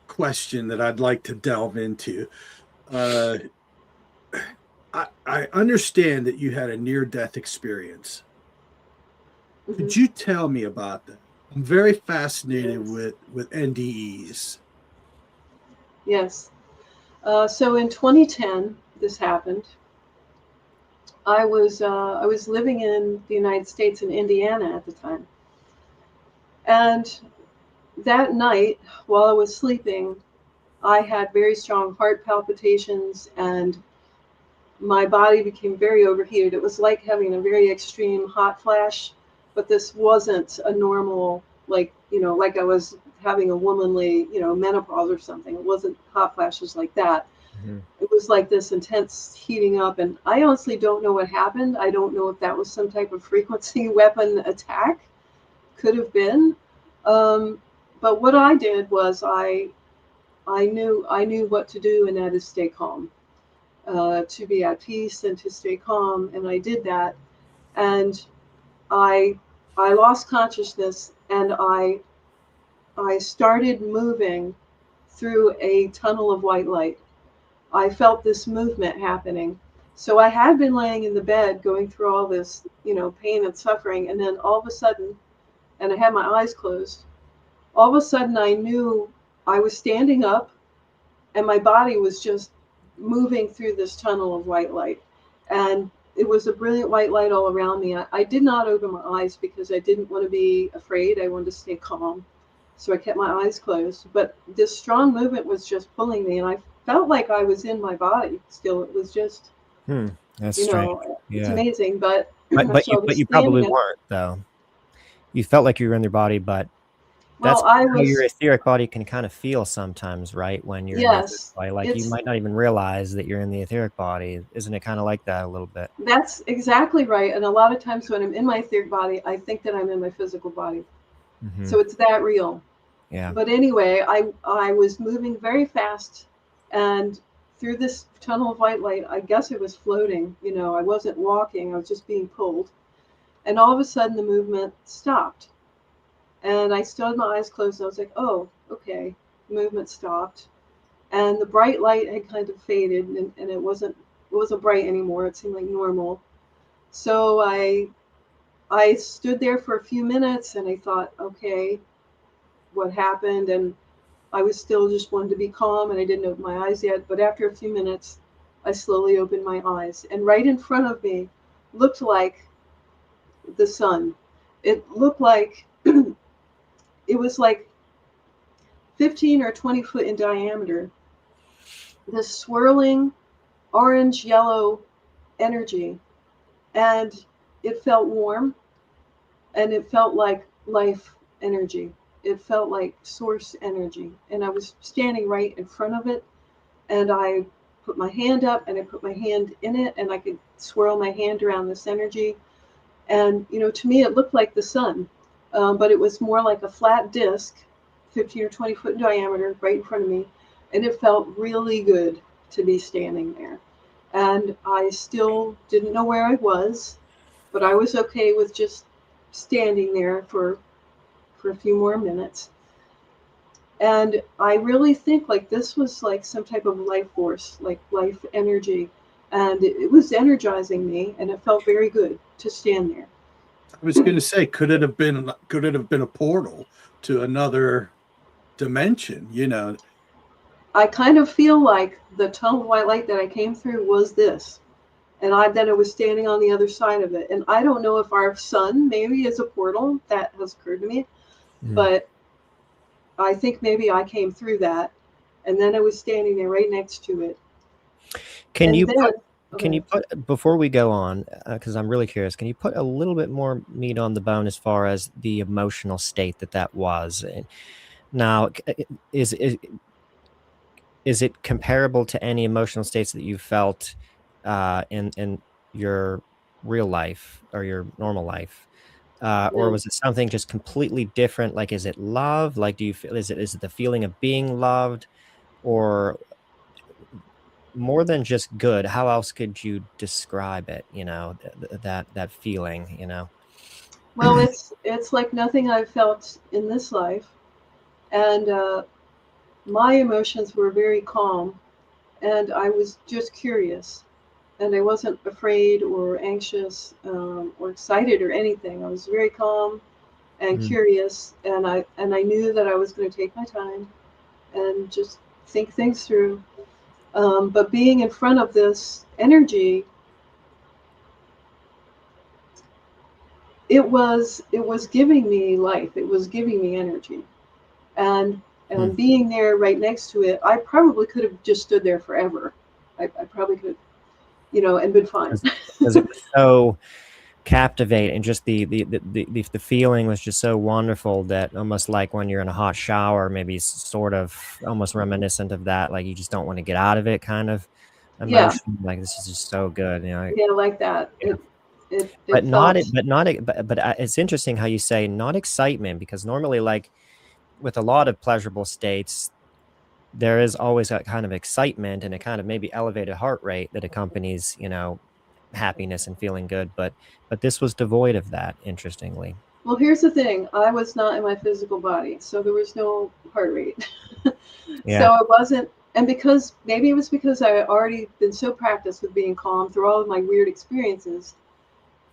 question that I'd like to delve into. Uh, I understand that you had a near-death experience. Mm-hmm. Could you tell me about that? I'm very fascinated Yes. with NDEs. Yes. So in 2010, this happened. I was living in the United States in Indiana at the time, and that night, while I was sleeping, I had very strong heart palpitations, and my body became very overheated. It was like having a very extreme hot flash, but this wasn't a normal, like I was having a womanly, menopause or something. It wasn't hot flashes like that. Mhm. It was like this intense heating up, and I honestly don't know what happened. I don't know if that was some type of frequency weapon attack. Could have been. Um, but what I did was I knew what to do, and that is stay calm, to be at peace and to stay calm, and I did that, and I I lost consciousness, and I started moving through a tunnel of white light. I felt this movement happening. So I had been laying in the bed going through all this, pain and suffering, and then all of a sudden, and I had my eyes closed, all of a sudden I knew I was standing up, and my body was just moving through this tunnel of white light. And it was a brilliant white light all around me. I did not open my eyes because I didn't want to be afraid. I wanted to stay calm. So I kept my eyes closed. But this strong movement was just pulling me, and I felt like I was in my body still. It was just, That's strange. it's Yeah, amazing. But but so I was you probably standing up. weren't though. You felt like you were in your body, but that's Well, I how your was, etheric body can kind of feel sometimes, right? When you're in the etheric yes, body, like you it's might not even realize that you're in the etheric body. Isn't it kind of like that a little bit? that's exactly right. And a lot of times when I'm in my etheric body, I think that I'm in my physical body. Hmm. So it's that real. Yeah. But anyway, I was moving very fast, and through this tunnel of white light, I guess I was floating. I wasn't walking, I was just being pulled. And all of a sudden, the movement stopped. And I still had my eyes closed, and I was like, oh, okay, the movement stopped. And the bright light had kind of faded, and it wasn't bright anymore. It seemed like normal. So I stood there for a few minutes, and I thought, okay, what happened? And I was still just wanted to be calm, and I didn't open my eyes yet. But after a few minutes, I slowly opened my eyes, and right in front of me looked like the sun. It looked like it was like 15 or 20 foot in diameter. This swirling orange yellow energy, and it felt warm, and it felt like life energy. It felt like source energy, and I was standing right in front of it, and I put my hand up, and I put my hand in it, and I could swirl my hand around this energy. And to me it looked like the sun, but it was more like a flat disc, 15 or 20 foot in diameter, right in front of me. And it felt really good to be standing there, and I still didn't know where I was. but I was okay with just standing there for a few more minutes. And I really think like this was like some type of life force, like life energy. And it was energizing me, and it felt very good to stand there. I was going to say, could it have been a portal to another dimension? You know, I kind of feel like the tunnel of white light that I came through was this. And then I was standing on the other side of it. And I don't know if our sun maybe is a portal. That has occurred to me. But I think maybe I came through that. And then I was standing there right next to it. Can you put, before we go on, because I'm really curious, can you put a little bit more meat on the bone as far as the emotional state that was? Now, is it comparable to any emotional states that you felt in your real life or your normal life? Or was it something just completely different? Like, is it love? Like, do you feel, is it the feeling of being loved, or more than just good? How else could you describe it? You know, that feeling, you know? Well, it's like nothing I've felt in this life. And my emotions were very calm, and I was just curious. And I wasn't afraid or anxious or excited or anything. I was very calm and curious, and I knew that I was going to take my time and just think things through. But being in front of this energy, it was giving me life. It was giving me energy, and being there right next to it, I probably could have just stood there forever. I probably could, you know, and been fine. Because it was so captivating, just the feeling was just so wonderful that almost like when you're in a hot shower, maybe sort of almost reminiscent of that, like you just don't want to get out of it kind of emotion. Yeah. Like, this is just so good, you know? Yeah, like that. Yeah. It But felt. it's interesting how you say not excitement, because normally, like with a lot of pleasurable states, there is always that kind of excitement and a kind of maybe elevated heart rate that accompanies, you know, happiness and feeling good. But this was devoid of that, interestingly. Well, here's the thing. I was not in my physical body, so there was no heart rate. Yeah. So it wasn't, and because maybe it was because I had already been so practiced with being calm through all of my weird experiences.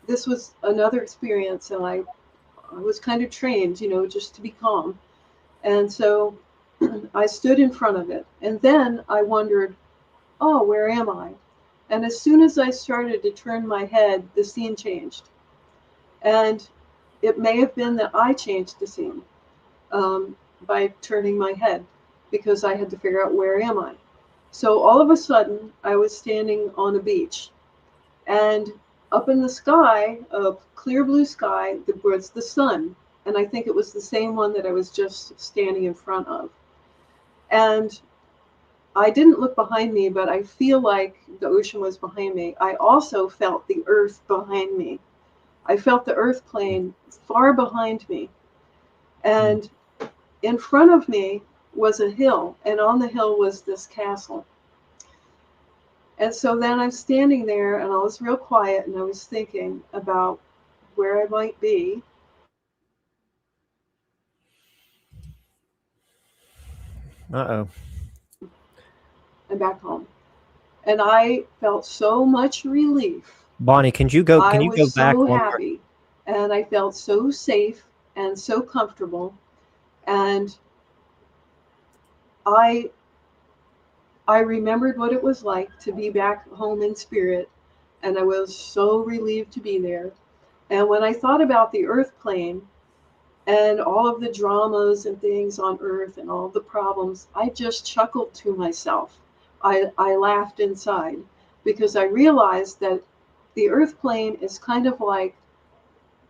This was another experience, and I was kind of trained, you know, just to be calm. And so I stood in front of it, and then I wondered, oh, where am I? And as soon as I started to turn my head, the scene changed. And it may have been that I changed the scene by turning my head, because I had to figure out where am I. So all of a sudden, I was standing on a beach, and up in the sky, a clear blue sky, was the sun. And I think it was the same one that I was just standing in front of. And I didn't look behind me, but I feel like the ocean was behind me. I also felt the earth behind me. I felt the earth plane far behind me. And in front of me was a hill, and on the hill was this castle. And so then I'm standing there, and I was real quiet, and I was thinking about where I might be. Uh-oh. And back home. And I felt so much relief. Bonnie, can you go was back so one happy, and I felt so safe and so comfortable. And I remembered what it was like to be back home in spirit, and I was so relieved to be there. And when I thought about the earth plane and all of the dramas and things on earth and all the problems, I just chuckled to myself. I laughed inside, because I realized that the earth plane is kind of like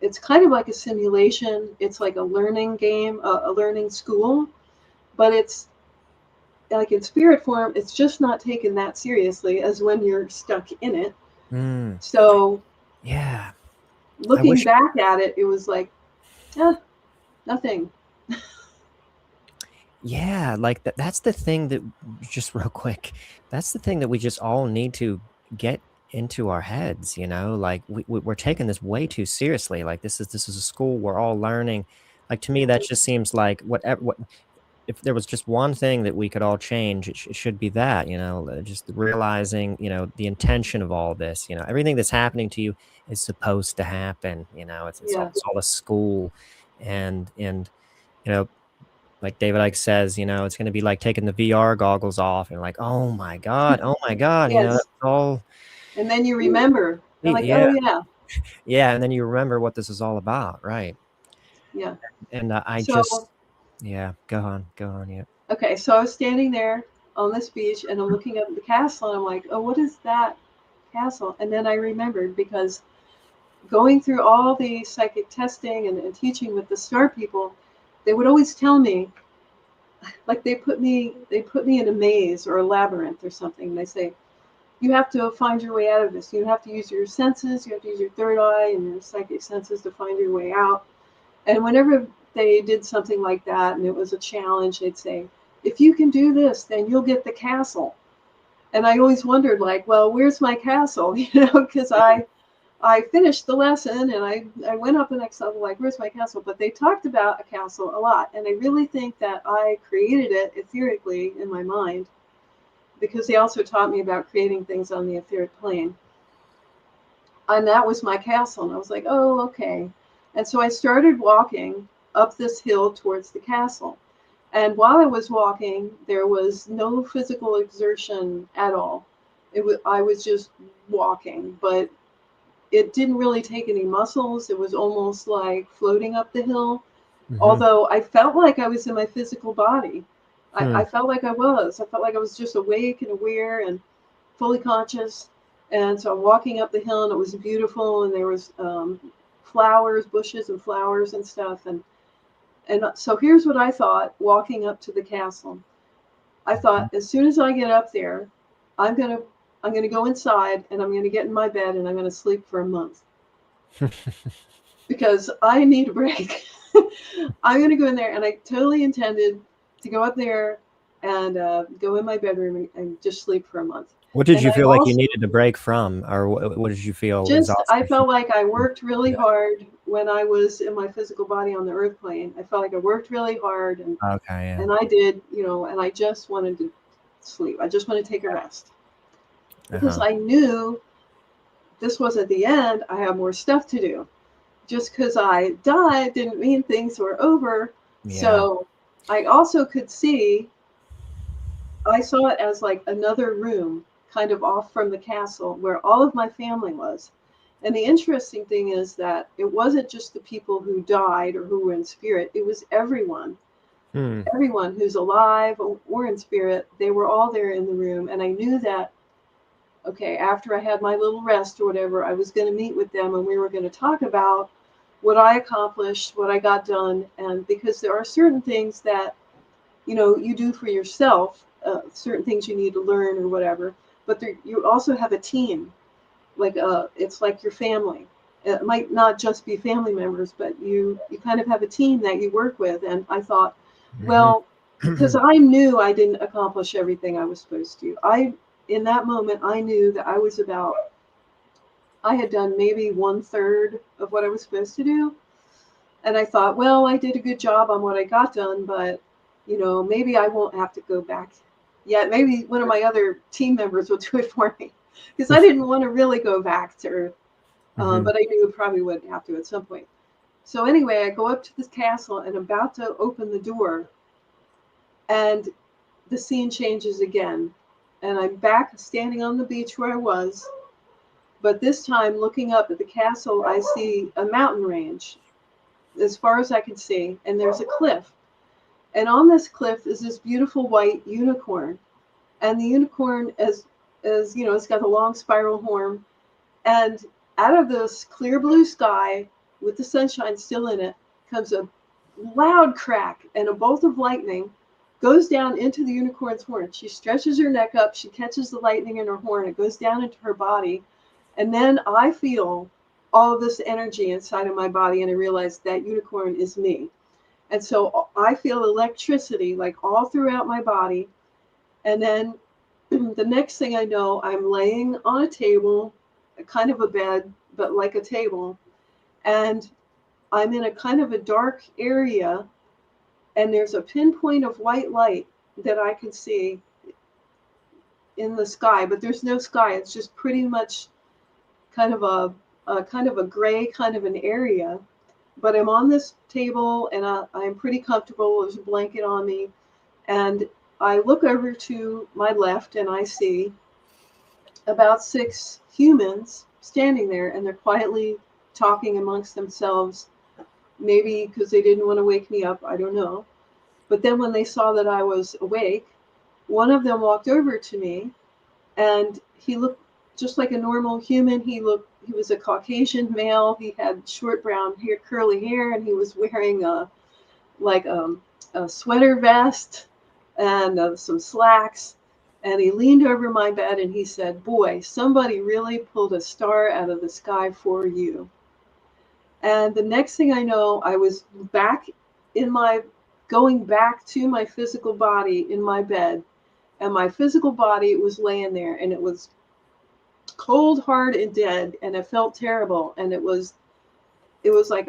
a simulation. It's like a learning game, a learning school, but it's like in spirit form, it's just not taken that seriously as when you're stuck in it. So yeah, looking back at it, it was like, nothing. Yeah, like that's the thing that, just real quick, that's the thing that we just all need to get into our heads, you know, like we're taking this way too seriously. Like this is a school we're all learning. Like to me, that just seems like what if there was just one thing that we could all change, it should be that, you know, just realizing, you know, the intention of all this, you know, everything that's happening to you is supposed to happen, you know, Yeah. it's all a school. And, you know, like David Icke says, you know, it's going to be like taking the VR goggles off and like, oh my God, you know, Yes. that's all. And then you remember. You're like, Yeah. oh yeah, Yeah. And then you remember what this is all about. Right. yeah. And I So just, yeah, go on. Yeah. okay, so I was standing there on this beach and I'm looking up at the castle and I'm like, oh, what is that castle? And then I remembered because going through all the psychic testing and teaching with the star people, they would always tell me, like they put me in a maze or a labyrinth or something. And they say, you have to find your way out of this. You have to use your senses, you have to use your third eye and your psychic senses to find your way out. And whenever they did something like that and it was a challenge, they'd say, if you can do this, then you'll get the castle. And I always wondered, like, well, where's my castle? Because I finished the lesson and I went up the next level, like, where's my castle? But they talked about a castle a lot. And I really think that I created it etherically in my mind because they also taught me about creating things on the etheric plane. And that was my castle. And I was like, oh, okay. And so I started walking up this hill towards the castle. And while I was walking, there was no physical exertion at all. I was just walking, but it didn't really take any muscles. It was almost like floating up the hill. Mm-hmm. Although I felt like I was in my physical body. Hmm. I felt like I was. I felt like I was just awake and aware and fully conscious. And so I'm walking up the hill and it was beautiful and there was flowers, bushes and flowers and stuff. And so here's what I thought walking up to the castle. I thought as soon as I get up there, I'm gonna I'm gonna go inside and I'm gonna get in my bed and I'm gonna sleep for a month because I need a break. I'm gonna go in there and I totally intended to go up there and go in my bedroom and just sleep for a month. What did And you I feel like you also needed to break from, or what did you feel just I exhausted from? felt like I worked really Yeah. hard when I was in my physical body on the earth plane. I felt like I worked really hard Okay. Yeah. and I did, and I just wanted to sleep. I just wanted to take a rest because Uh-huh. I knew this wasn't the end. I have more stuff to do. Just because I died didn't mean things were over. Yeah. So I also could see, I saw it as like another room kind of off from the castle where all of my family was. And the interesting thing is that it wasn't just the people who died or who were in spirit, it was everyone. Hmm. Everyone who's alive or in spirit, they were all there in the room. And I knew that, okay, after I had my little rest or whatever, I was going to meet with them and we were going to talk about what I accomplished, what I got done. And because there are certain things that, you do for yourself, certain things you need to learn or whatever, but you also have a team. Like it's like your family. It might not just be family members, but you kind of have a team that you work with. And I thought, Mm-hmm. well, because I knew I didn't accomplish everything I was supposed to. In that moment, I knew that I had done maybe 1/3 of what I was supposed to do. And I thought, well, I did a good job on what I got done, but maybe I won't have to go back yet. Maybe one of my other team members will do it for me because I didn't want to really go back to Earth, Mm-hmm. but I knew I probably would have to at some point. So anyway, I go up to this castle and I'm about to open the door, and the scene changes again, and I'm back standing on the beach where I was. But this time, looking up at the castle, I see a mountain range as far as I can see, and there's a cliff. And on this cliff is this beautiful white unicorn. And the unicorn, as it's got a long spiral horn. And out of this clear blue sky, with the sunshine still in it, comes a loud crack, and a bolt of lightning goes down into the unicorn's horn. She stretches her neck up, she catches the lightning in her horn, it goes down into her body. And then I feel all of this energy inside of my body, and I realize that unicorn is me. And so I feel electricity like all throughout my body. And then the next thing I know, I'm laying on a table kind of a bed, but like a table. And I'm in a kind of a dark area, and there's a pinpoint of white light that I can see in the sky, but there's no sky. It's just pretty much kind of a gray kind of an area. But I'm on this table, and I'm pretty comfortable. There's a blanket on me, and I look over to my left, and I see about 6 humans standing there, and they're quietly talking amongst themselves, maybe because they didn't want to wake me up, I don't know. But then when they saw that I was awake, one of them walked over to me, and he looked just like a normal human. He was a Caucasian male. He had short brown hair, curly hair, and he was wearing a sweater vest and some slacks. And he leaned over my bed and he said, "Boy, somebody really pulled a star out of the sky for you." And the next thing I know, I was going back to my physical body in my bed. And my physical body was laying there, and it was cold, hard, and dead. And it felt terrible. And it was like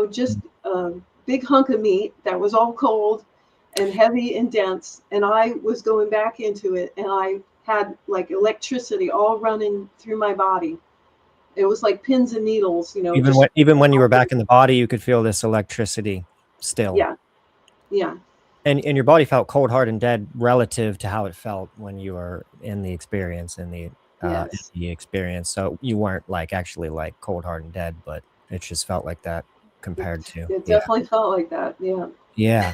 just a big hunk of meat that was all cold and heavy and dense. And I was going back into it, and I had like electricity all running through my body. It was like pins and needles, Even when you were back in the body, you could feel this electricity still. Yeah. And your body felt cold, hard, and dead relative to how it felt when you were in the experience, Yes. in the experience. So you weren't like actually like cold, hard, and dead, but it just felt like that compared to. It definitely felt like that. Yeah. Yeah.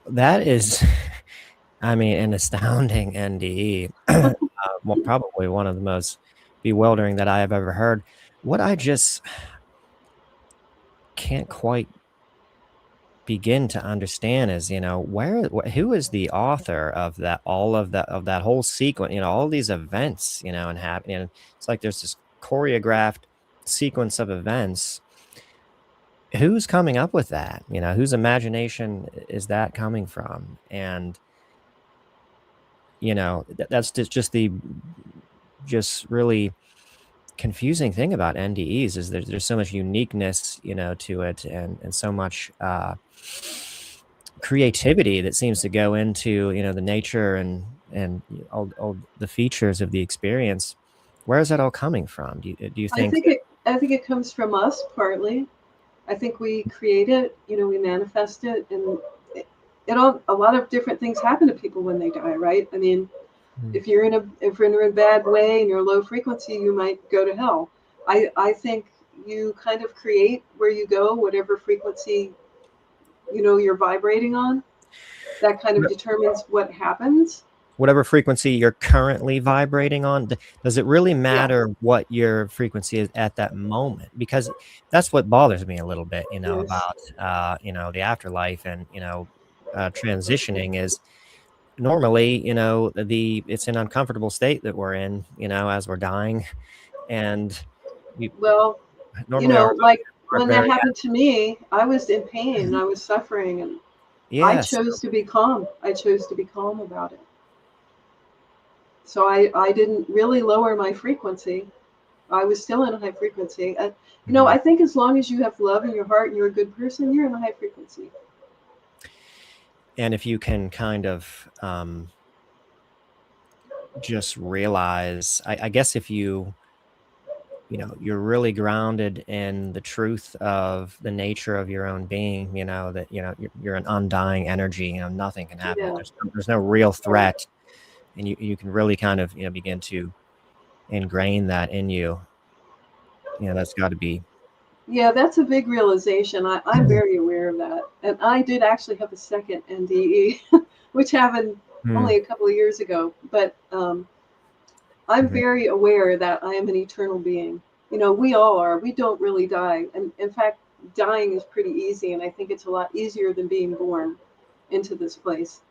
That is, I mean, an astounding NDE. Probably one of the most bewildering that I have ever heard. What I just can't quite begin to understand is, who is the author of that, of that whole sequence, all these events, and happening. And it's like there's this choreographed sequence of events. Who's coming up with that? Whose imagination is that coming from? And that's just really confusing thing about NDEs is there's so much uniqueness, to it, and so much creativity that seems to go into, the nature and all the features of the experience. Where is that all coming from? Do you think? I think it comes from us partly. I think we create it, we manifest it, and a lot of different things happen to people when they die, right? I mean, if you're in a bad way and you're low frequency, you might go to hell. I think you kind of create where you go, whatever frequency you're vibrating on. That kind of determines what happens. Whatever frequency you're currently vibrating on, does it really matter what your frequency is at that moment? Because that's what bothers me a little bit, Yes. about the afterlife and transitioning is normally it's an uncomfortable state that we're in, as we're dying, and like when that happened to me, I was in pain, I was suffering, and I chose to be calm. I chose to be calm about it. So I didn't really lower my frequency. I was still in a high frequency. I think as long as you have love in your heart and you're a good person, you're in a high frequency. And if you can kind of just realize, I guess if you're really grounded in the truth of the nature of your own being, that you're an undying energy, nothing can happen. Yeah. There's no real threat, and you can really kind of begin to ingrain that in you. That's got to be. Yeah, that's a big realization. I'm very aware of that, and I did actually have a second NDE, which happened only a couple of years ago. But I'm very aware that I am an eternal being. We all are. We don't really die, and in fact, dying is pretty easy, and I think it's a lot easier than being born into this place.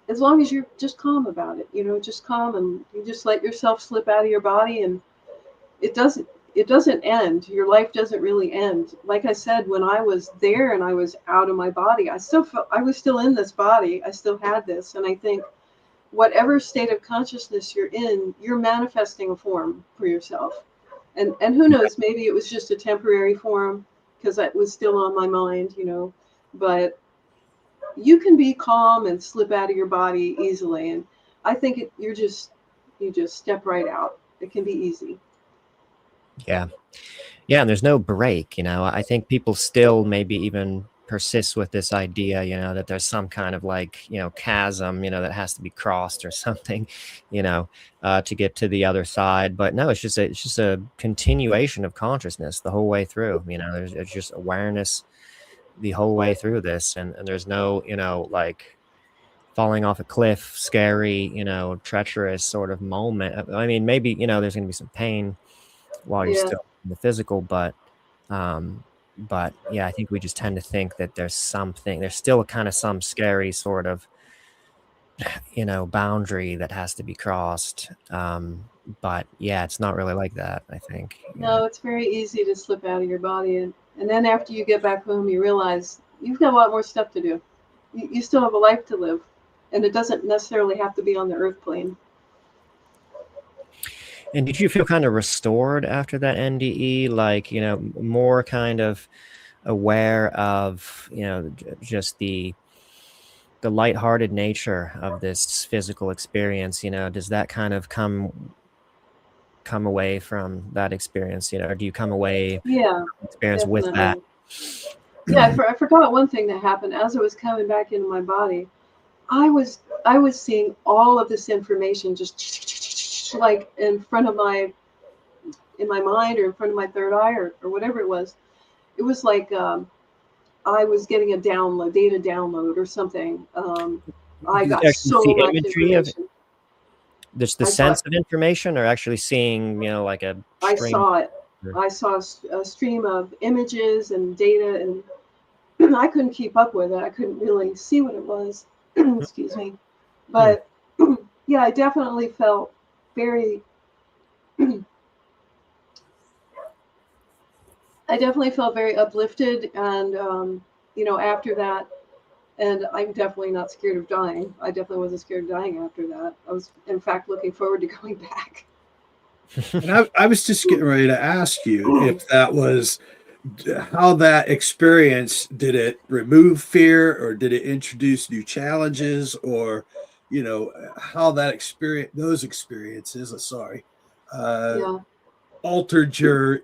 As long as you're just calm about it, just calm, and you just let yourself slip out of your body, and it doesn't end. Your life doesn't really end. Like I said, when I was there and I was out of my body, I was still in this body. I still had this, and I think whatever state of consciousness you're in, you're manifesting a form for yourself. And who knows, maybe it was just a temporary form because that was still on my mind, you know, but you can be calm and slip out of your body easily. And I think you just step right out. It can be easy. Yeah. Yeah, and there's no break, you know. I think people still maybe even persist with this idea, you know, that there's some kind of like, you know, chasm, you know, that has to be crossed or something, you know, to get to the other side. But no, it's just a continuation of consciousness the whole way through. You know, it's just awareness the whole way through this, and there's no, you know, like falling off a cliff, scary, you know, treacherous sort of moment. I mean, maybe, you know, there's going to be some pain while you're Yeah. still in the physical, um, but yeah, I think we just tend to think that there's still kind of some scary sort of, you know, boundary that has to be crossed. But yeah, it's not really like that, I think. Yeah. No, it's very easy to slip out of your body. And then after you get back home, you realize you've got a lot more stuff to do. You still have a life to live. And it doesn't necessarily have to be on the earth plane. And did you feel kind of restored after that NDE? Like, you know, more kind of aware of, you know, just the lighthearted nature of this physical experience, you know, does that kind of come away from that experience, you know, or do you come away Yeah, experience with that? definitely. Yeah, I forgot one thing that happened. As I was coming back into my body, I was seeing all of this information just like in front of in my mind or in front of my third eye or whatever it was. It was like I was getting a download, data download or something. I Did got you actually so see much imagery of information. just the I saw sense of information, or actually seeing, you know, like a I stream? saw it. I saw a stream of images and data, and I couldn't keep up with it. I couldn't really see what it was. Excuse me. Hmm. But yeah, I definitely felt very I definitely felt very uplifted, and you know, after that, and I'm definitely not scared of dying. I definitely wasn't scared of dying after that. I was, in fact, looking forward to going back. And I was just getting ready to ask you if that was how that experience, did it remove fear or did it introduce new challenges, or you know how that experience, those experiences, uh Yeah, altered your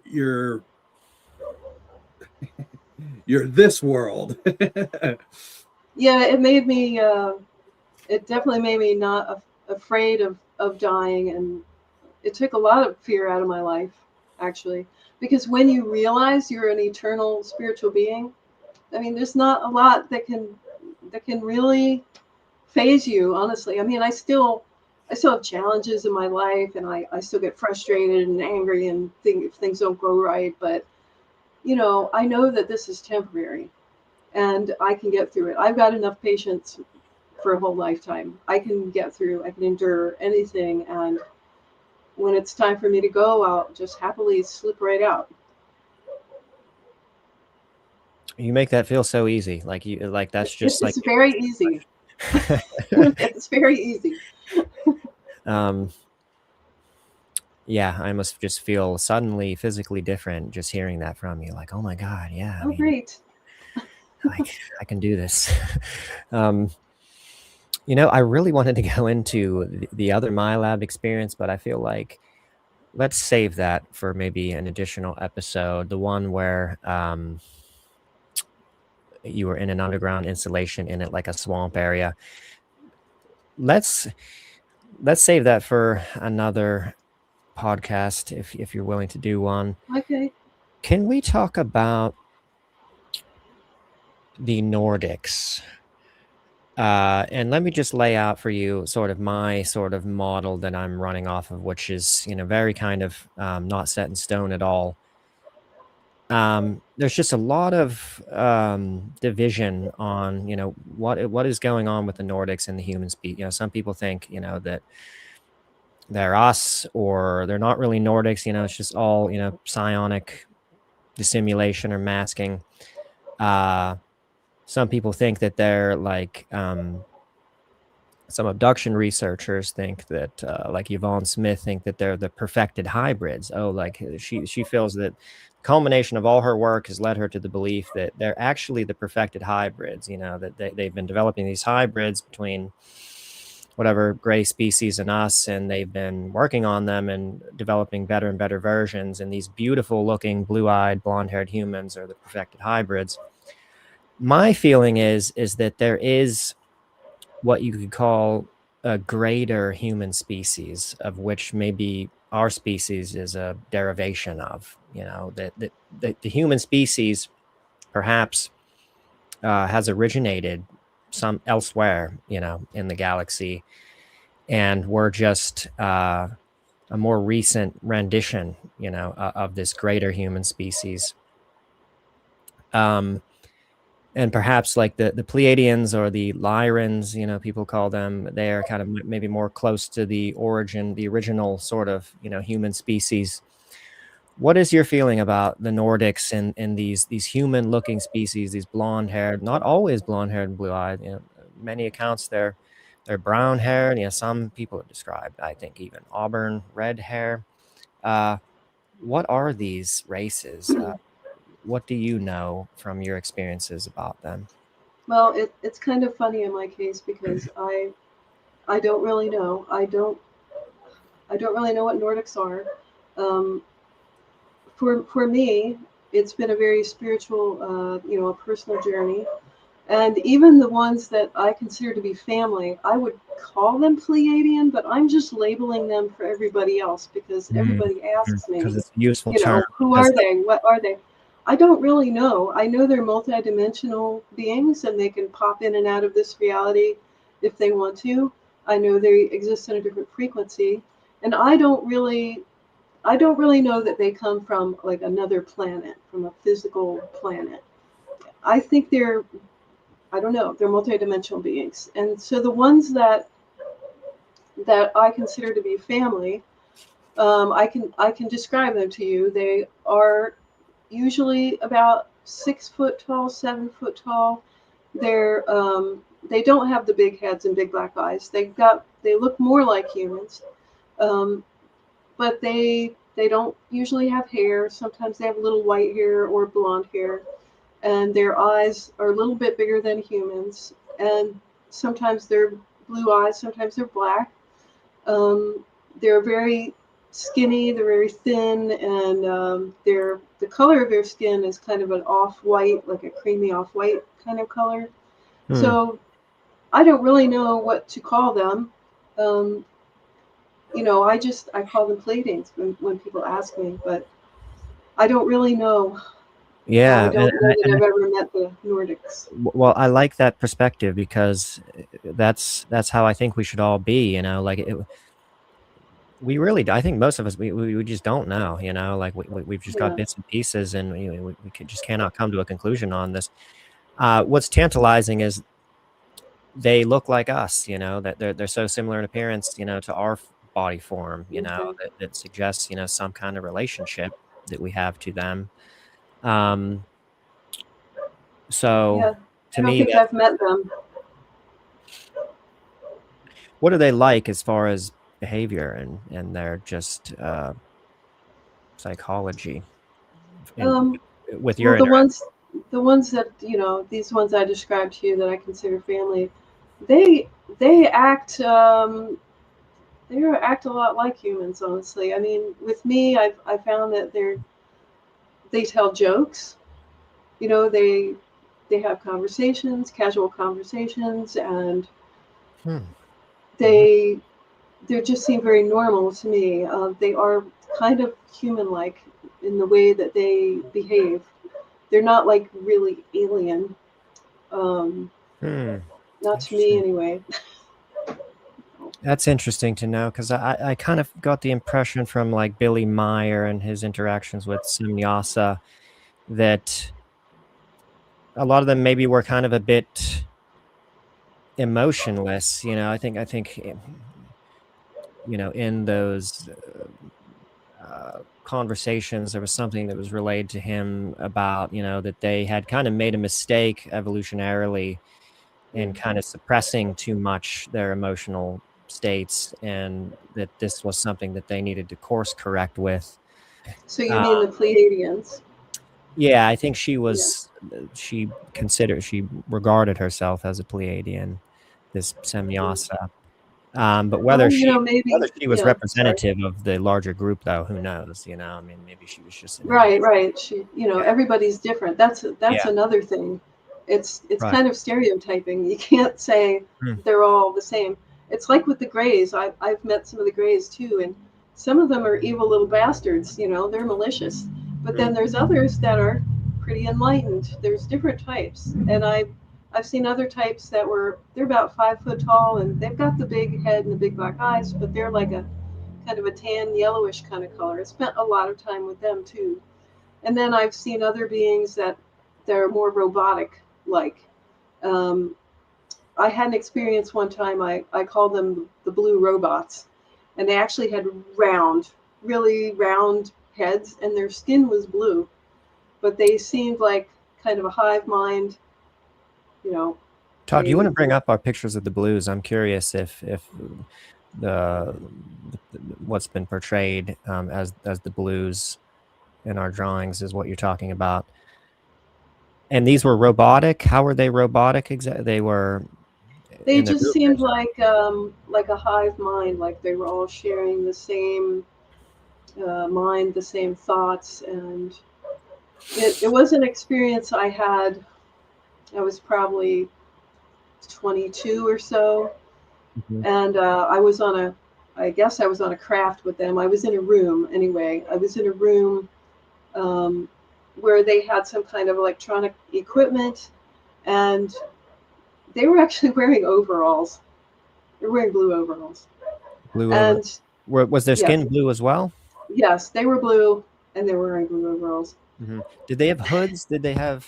this world. yeah. It made me. It definitely made me not afraid of dying, and it took a lot of fear out of my life, actually, because when you realize you're an eternal spiritual being, I mean, there's not a lot that can really phase you, honestly. I mean, I still have challenges in my life, and I still get frustrated and angry and think if things don't go right. But you know, I know that this is temporary, and I can get through it. I've got enough patience for a whole lifetime. I can get through. I can endure anything, and when it's time for me to go, I'll just happily slip right out. You make that feel so easy, like that's just like It's very easy. It's very easy. um yeah, I must just feel suddenly physically different just hearing that from you. Like, oh my God, yeah, I Oh, mean, great. I can do this. um you know, I really wanted to go into the other MILAB experience, but I feel like let's save that for maybe an additional episode, the one where you were in an underground installation in it, like a swamp area. Let's save that for another podcast if you're willing to do one. Okay. Can we talk about the Nordics? And let me just lay out for you sort of my sort of model that I'm running off of, which is, you know, very kind of not set in stone at all. There's just a lot of division on, you know, what is going on with the Nordics and the human species. You know, some people think, you know, that they're us or they're not really Nordics. You know, it's just all, you know, psionic dissimulation or masking. Some people think that they're like some abduction researchers think that, like Yvonne Smith, think that they're the perfected hybrids. Oh, like she feels that the culmination of all her work has led her to the belief that they're actually the perfected hybrids. That they've been developing these hybrids between whatever gray species and us, and they've been working on them and developing better and better versions. And these beautiful looking blue-eyed, blonde-haired humans are the perfected hybrids. My feeling is that there is what you could call a greater human species, of which maybe our species is a derivation of. That the human species perhaps has originated some elsewhere, in the galaxy, and we're just a more recent rendition, of this greater human species. And perhaps like the Pleiadians or the Lyrans, people call them, they are kind of maybe more close to the original sort of, human species. What is your feeling about the Nordics and these human-looking species, these blonde-haired, not always blonde-haired and blue-eyed? Many accounts they're brown-haired. Some people have described, I think, even auburn red hair. What are these races? What do you know from your experiences about them? Well, it's kind of funny in my case because I don't really know. I don't really know what Nordics are. For me, it's been a very spiritual, a personal journey. And even the ones that I consider to be family, I would call them Pleiadian, but I'm just labeling them for everybody else because everybody asks me, Because it's a useful term. who are they? What are they? I don't really know. I know they're multidimensional beings and they can pop in and out of this reality if they want to. I know they exist in a different frequency. And I don't really know that they come from like another planet, from a physical planet. I think I don't know, they're multidimensional beings. And so the ones that I consider to be family, I can describe them to you. They are usually about 6 foot tall, 7 foot tall. They don't have the big heads and big black eyes. They look more like humans, but they don't usually have hair. Sometimes they have little white hair or blonde hair, and their eyes are a little bit bigger than humans. And sometimes they're blue eyes, sometimes they're black. They're very skinny, they're very thin, and the color of their skin is kind of an off-white, like a creamy off-white kind of color. So I don't really know what to call them. I call them Pleiadians when people ask me, but I don't really know. Yeah, I don't know that I've ever met the Nordics. Well, I like that perspective because that's how I think we should all be. We really, I think most of us, we just don't know. Like we've just got bits and pieces, and we just cannot come to a conclusion on this. What's tantalizing is they look like us. That they're so similar in appearance. To our body form. That suggests some kind of relationship that we have to them. So Yeah, to I don't me, think I've met them. What are they like as far as behavior and their just psychology? With your the ones that these ones I described to you that I consider family, they act act a lot like humans. Honestly, I mean, with me, I found that they tell jokes. They have conversations, casual conversations, and they just seem very normal to me. They are kind of human-like in the way that they behave. They're not like really alien. Not to me anyway. That's interesting to know because I kind of got the impression from like Billy Meyer and his interactions with Samyasa that a lot of them maybe were kind of a bit emotionless. I think in those conversations there was something that was relayed to him about that they had kind of made a mistake evolutionarily and kind of suppressing too much their emotional states, and that this was something that they needed to course correct with. So you mean the Pleiadians? Yeah, I think she was, she regarded herself as a Pleiadian, this Semyasa. But whether maybe she was representative of the larger group, though, who knows? I mean, maybe she was just right. She, everybody's different. That's another thing. It's kind of stereotyping. You can't say they're all the same. It's like with the Greys. I've met some of the Greys too, and some of them are evil little bastards. They're malicious. But then there's others that are pretty enlightened. There's different types, and I've seen other types they're about 5 foot tall, and they've got the big head and the big black eyes, but they're like a kind of a tan yellowish kind of color. I spent a lot of time with them too. And then I've seen other beings that they're more robotic like. I had an experience one time, I called them the blue robots, and they actually had really round heads, and their skin was blue, but they seemed like kind of a hive mind. Todd, do you want to bring up our pictures of the blues? I'm curious if the what's been portrayed as the blues in our drawings is what you're talking about. And these were robotic. How were they robotic? Exactly. They just seemed like a hive mind, like they were all sharing the same mind, the same thoughts, and it was an experience I had. I was probably 22 or so, and I was on a craft with them. I was in a room anyway. I was in a room where they had some kind of electronic equipment, and they were actually wearing overalls. They were wearing blue overalls. And was their skin blue as well? Yes, they were blue, and they were wearing blue overalls. Did they have hoods? Did they have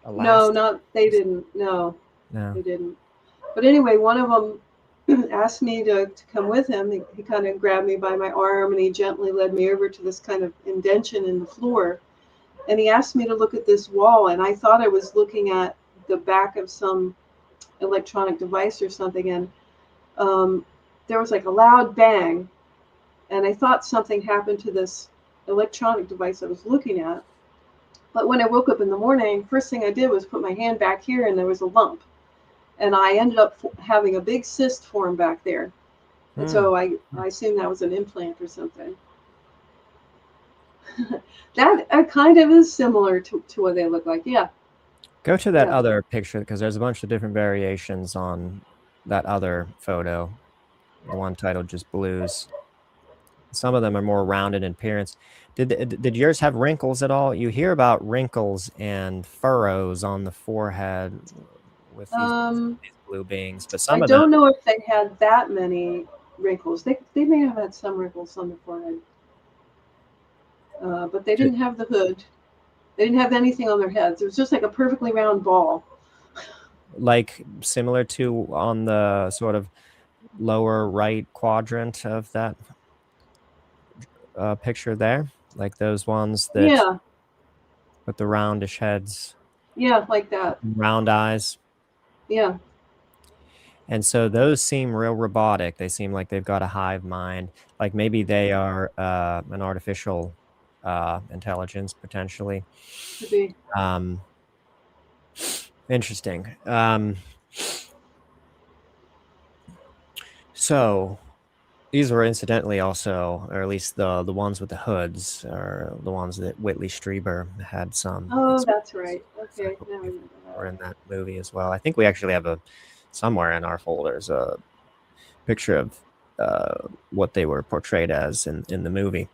No, they didn't. No, they didn't. But anyway, one of them asked me to come with him. He kind of grabbed me by my arm, and he gently led me over to this kind of indention in the floor. And he asked me to look at this wall, and I thought I was looking at the back of some electronic device or something, and there was like a loud bang, and I thought something happened to this electronic device I was looking at. But when I woke up in the morning, first thing I did was put my hand back here, and there was a lump, and I ended up having a big cyst form back there. And so I assumed that was an implant or something. That kind of is similar to what they look like. Yeah. Go to that other picture, because there's a bunch of different variations on that other photo, the one titled just Blues. Some of them are more rounded in appearance. Did yours have wrinkles at all? You hear about wrinkles and furrows on the forehead with these blue beings, but some of them... I don't know if they had that many wrinkles. They may have had some wrinkles on the forehead, but they didn't have the hood. They didn't have anything on their heads. It was just like a perfectly round ball. Like similar to on the sort of lower right quadrant of that picture there, like those ones that with the roundish heads. Yeah, like that. Round eyes. Yeah. And so those seem real robotic. They seem like they've got a hive mind. Like maybe they are an artificial intelligence, potentially. Could be. Interesting. So these were incidentally also, or at least the ones with the hoods, are the ones that Whitley Strieber had some. Oh, that's right. Okay, now I remember that. Or in that movie as well. I think we actually have somewhere in our folders a picture of what they were portrayed as in the movie.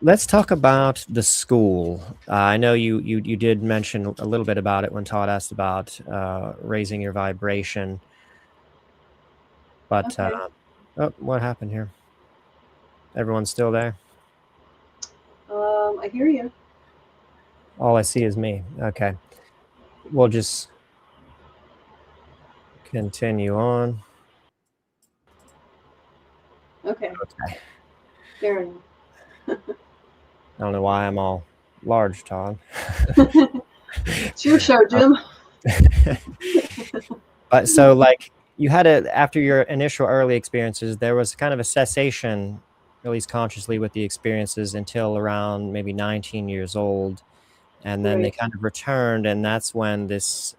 Let's talk about the school. I know you did mention a little bit about it when Todd asked about raising your vibration. But what happened here? Everyone's still there? I hear you. All I see is me. Okay. We'll just continue on. Okay. Fair enough. I don't know why I'm all large, Todd. It's your show, Jim. But so like you had after your initial early experiences, there was kind of a cessation, at least consciously, with the experiences until around maybe 19 years old. And then they Right. kind of returned, and that's when this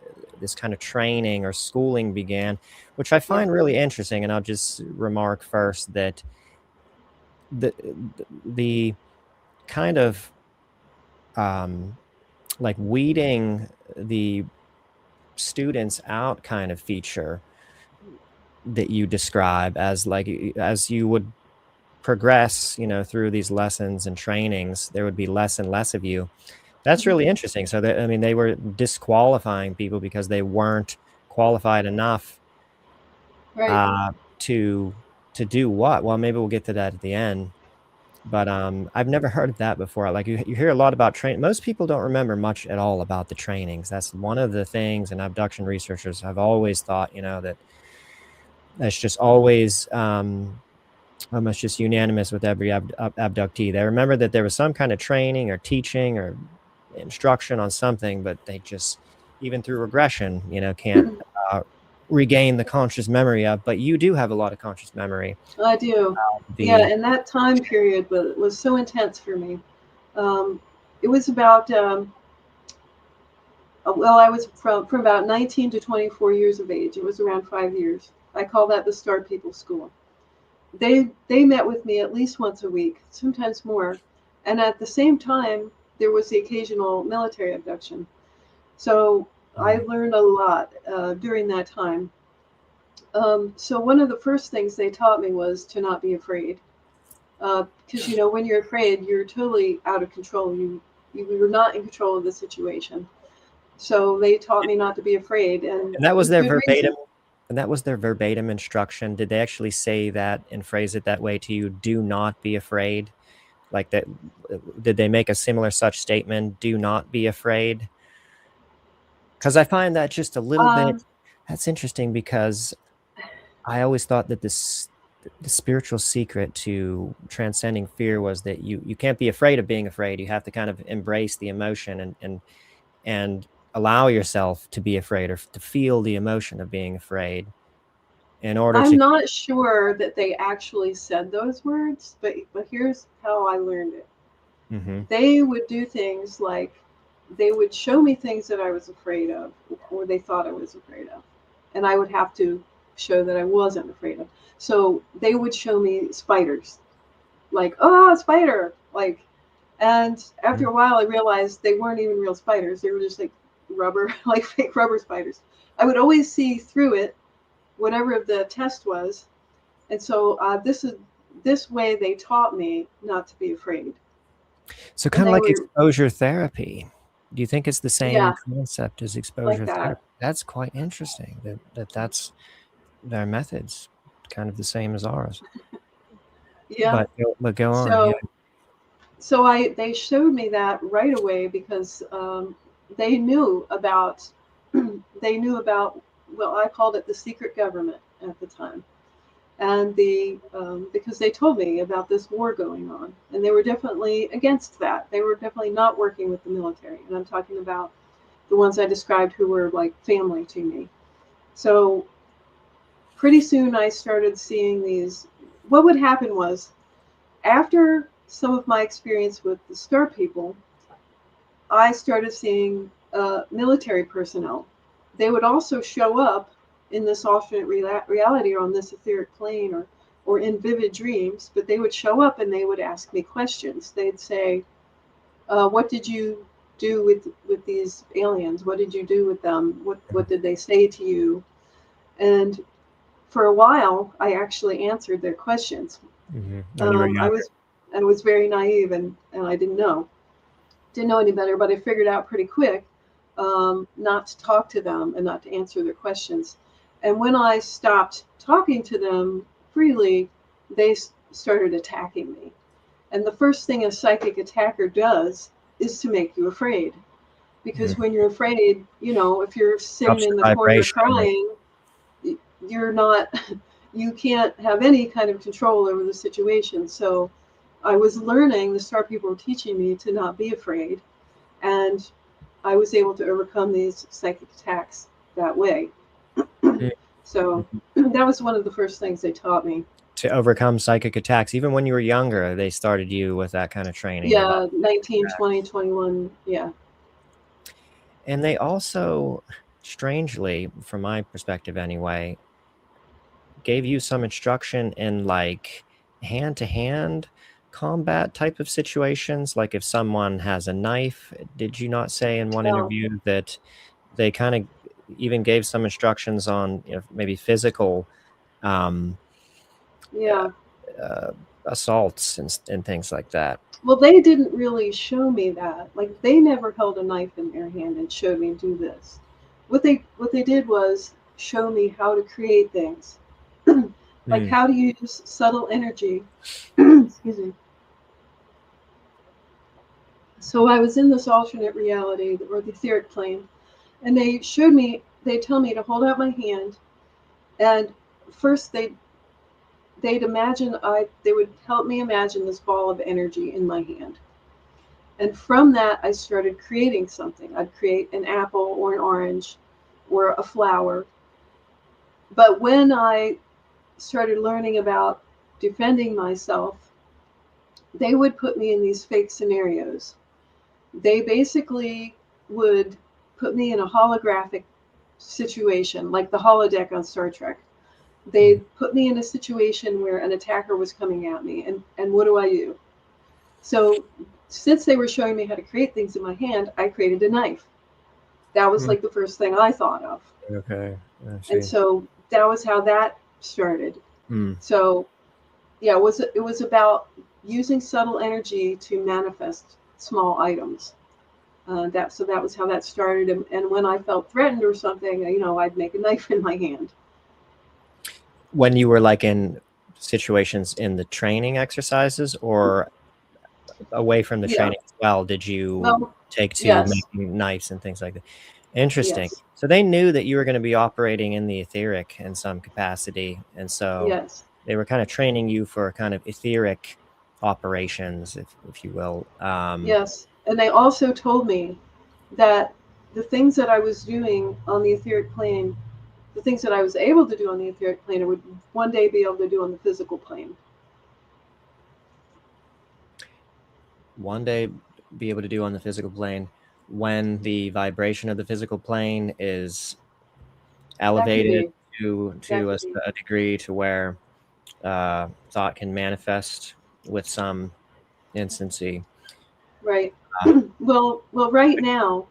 kind of training or schooling began, which I find really interesting. And I'll just remark first that the kind of like weeding the students out kind of feature that you describe as like as you would progress, you know, through these lessons and trainings, there would be less and less of you. That's really interesting. So that, I mean, they were disqualifying people because they weren't qualified enough Right. to do what? Well, maybe we'll get to that at the end. But I've never heard of that before. Like you hear a lot about training. Most people don't remember much at all about the trainings. That's one of the things, and abduction researchers have always thought, you know, that's just always almost just unanimous with every abductee. They remember that there was some kind of training or teaching or instruction on something, but they just, even through regression, you know, can't regain the conscious memory of. But you do have a lot of conscious memory. I do. Yeah, and that time period was so intense for me. It was about, well, I was from about 19 to 24 years of age. It was around 5 years. I call that the Star People School. They met with me at least once a week, sometimes more. And at the same time, there was the occasional military abduction. So I learned a lot during that time. So one of the first things they taught me was to not be afraid. Because, you know, when you're afraid, you're totally out of control. You're not in control of the situation. So they taught me not to be afraid. And that was their verbatim. Reason. And that was their verbatim instruction. Did they actually say that and phrase it that way to you? Do not be afraid. Like that. Did they make a similar such statement? Do not be afraid. Because I find that just a little bit, that's interesting, because I always thought that the spiritual secret to transcending fear was that you can't be afraid of being afraid. You have to kind of embrace the emotion and allow yourself to be afraid, or to feel the emotion of being afraid in order I'm not sure that they actually said those words, but here's how I learned it. Mm-hmm. They would do things like they would show me things that I was afraid of, or they thought I was afraid of, and I would have to show that I wasn't afraid of. So they would show me spiders, like, oh, a spider, like, and after a while I realized they weren't even real spiders. They were just like rubber, like fake rubber spiders. I would always see through it, whatever the test was. And so this way they taught me not to be afraid. So kind of like exposure therapy. Do you think it's the same concept as exposure therapy? That's quite interesting. That's their methods kind of the same as ours. Yeah. But go on. So they showed me that right away, because they knew about well, I called it the secret government at the time, and because they told me about this war going on, and they were definitely against that. They were definitely not working with the military, and I'm talking about the ones I described who were like family to me. So pretty soon I started seeing these. What would happen was, after some of my experience with the Star People, I started seeing military personnel. They would also show up in this alternate reality, or on this etheric plane, or in vivid dreams, but they would show up and they would ask me questions. They'd say, what did you do with these aliens? What did you do with them? What did they say to you? And for a while, I actually answered their questions. I was very naive, and I didn't know any better, but I figured out pretty quick not to talk to them and not to answer their questions. And when I stopped talking to them freely, they started attacking me. And the first thing a psychic attacker does is to make you afraid. Because when you're afraid, you know, if you're sitting in the corner crying, you can't have any kind of control over the situation. So I was learning, the Star People were teaching me to not be afraid. And I was able to overcome these psychic attacks that way. So that was one of the first things they taught me. To overcome psychic attacks, even when you were younger, they started you with that kind of training. Yeah, 19, 20, 21. Yeah. And they also, strangely, from my perspective anyway, gave you some instruction in like hand-to-hand combat type of situations. Like if someone has a knife, did you not say in one interview that they kind of even gave some instructions on, you know, maybe physical Yeah. assaults and things like that? Well, they didn't really show me that. Like they never held a knife in their hand and showed me do this. What they did was show me how to create things. Like how to use subtle energy. Excuse me. So I was in this alternate reality, or the etheric plane, and they tell me to hold out my hand, and first they'd imagine they would help me imagine this ball of energy in my hand. And from that, I started creating something. I'd create an apple or an orange or a flower. But when I started learning about defending myself, they would put me in these fake scenarios. They basically would put me in a holographic situation, like the holodeck on Star Trek. They put me in a situation where an attacker was coming at me, and what do? So since they were showing me how to create things in my hand, I created a knife. That was like the first thing I thought of. Okay. And so that was how that started. So yeah, it was about using subtle energy to manifest small items. That was how that started. And when I felt threatened or something, you know, I'd make a knife in my hand. When you were like in situations in the training exercises or away from the training as well, did you take to making knives and things like that? Interesting. Yes. So they knew that you were going to be operating in the etheric in some capacity, and so they were kind of training you for kind of etheric operations, if you will. Yes, and they also told me that the things that I was doing on the etheric plane, the things that I was able to do on the etheric plane, I would one day be able to do on the physical plane. One day be able to do on the physical plane when the vibration of the physical plane is elevated to a degree to where thought can manifest with some instancy. Right. Well, right now,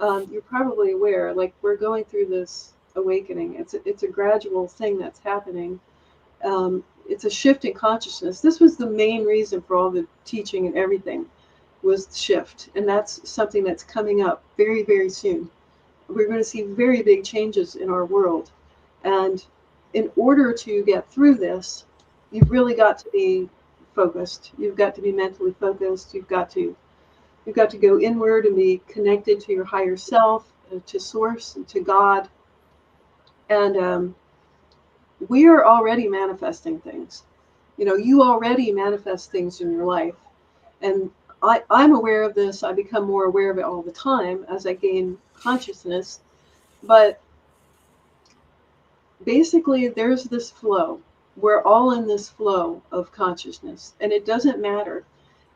you're probably aware, like we're going through this awakening. It's a gradual thing that's happening. It's a shift in consciousness. This was the main reason for all the teaching and everything, was the shift, and that's something that's coming up very, very soon. We're going to see very big changes in our world, and in order to get through this, you've really got to be focused. You've got to be mentally focused. You've got to go inward and be connected to your higher self, to source, to God. And we are already manifesting things. You know, you already manifest things in your life. And I'm aware of this. I become more aware of it all the time as I gain consciousness. But basically, there's this flow. We're all in this flow of consciousness. And it doesn't matter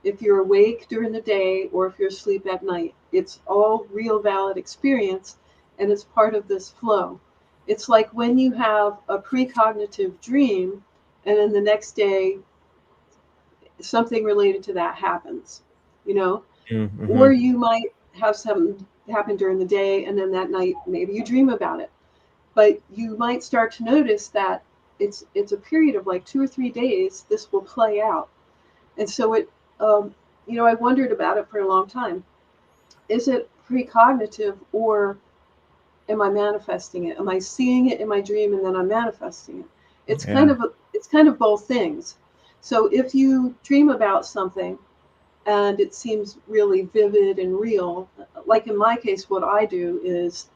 if you're awake during the day or if you're asleep at night. It's all real, valid experience, and it's part of this flow. It's like when you have a precognitive dream, and then the next day, something related to that happens, you know? Or you might have something happen during the day, and then that night, maybe you dream about it. But you might start to notice that it's a period of like 2 or 3 days, this will play out. And so you know, I wondered about it for a long time. Is it precognitive, or am I manifesting it? Am I seeing it in my dream and then I'm manifesting it? It's kind of both things. So if you dream about something and it seems really vivid and real, like in my case, what I do is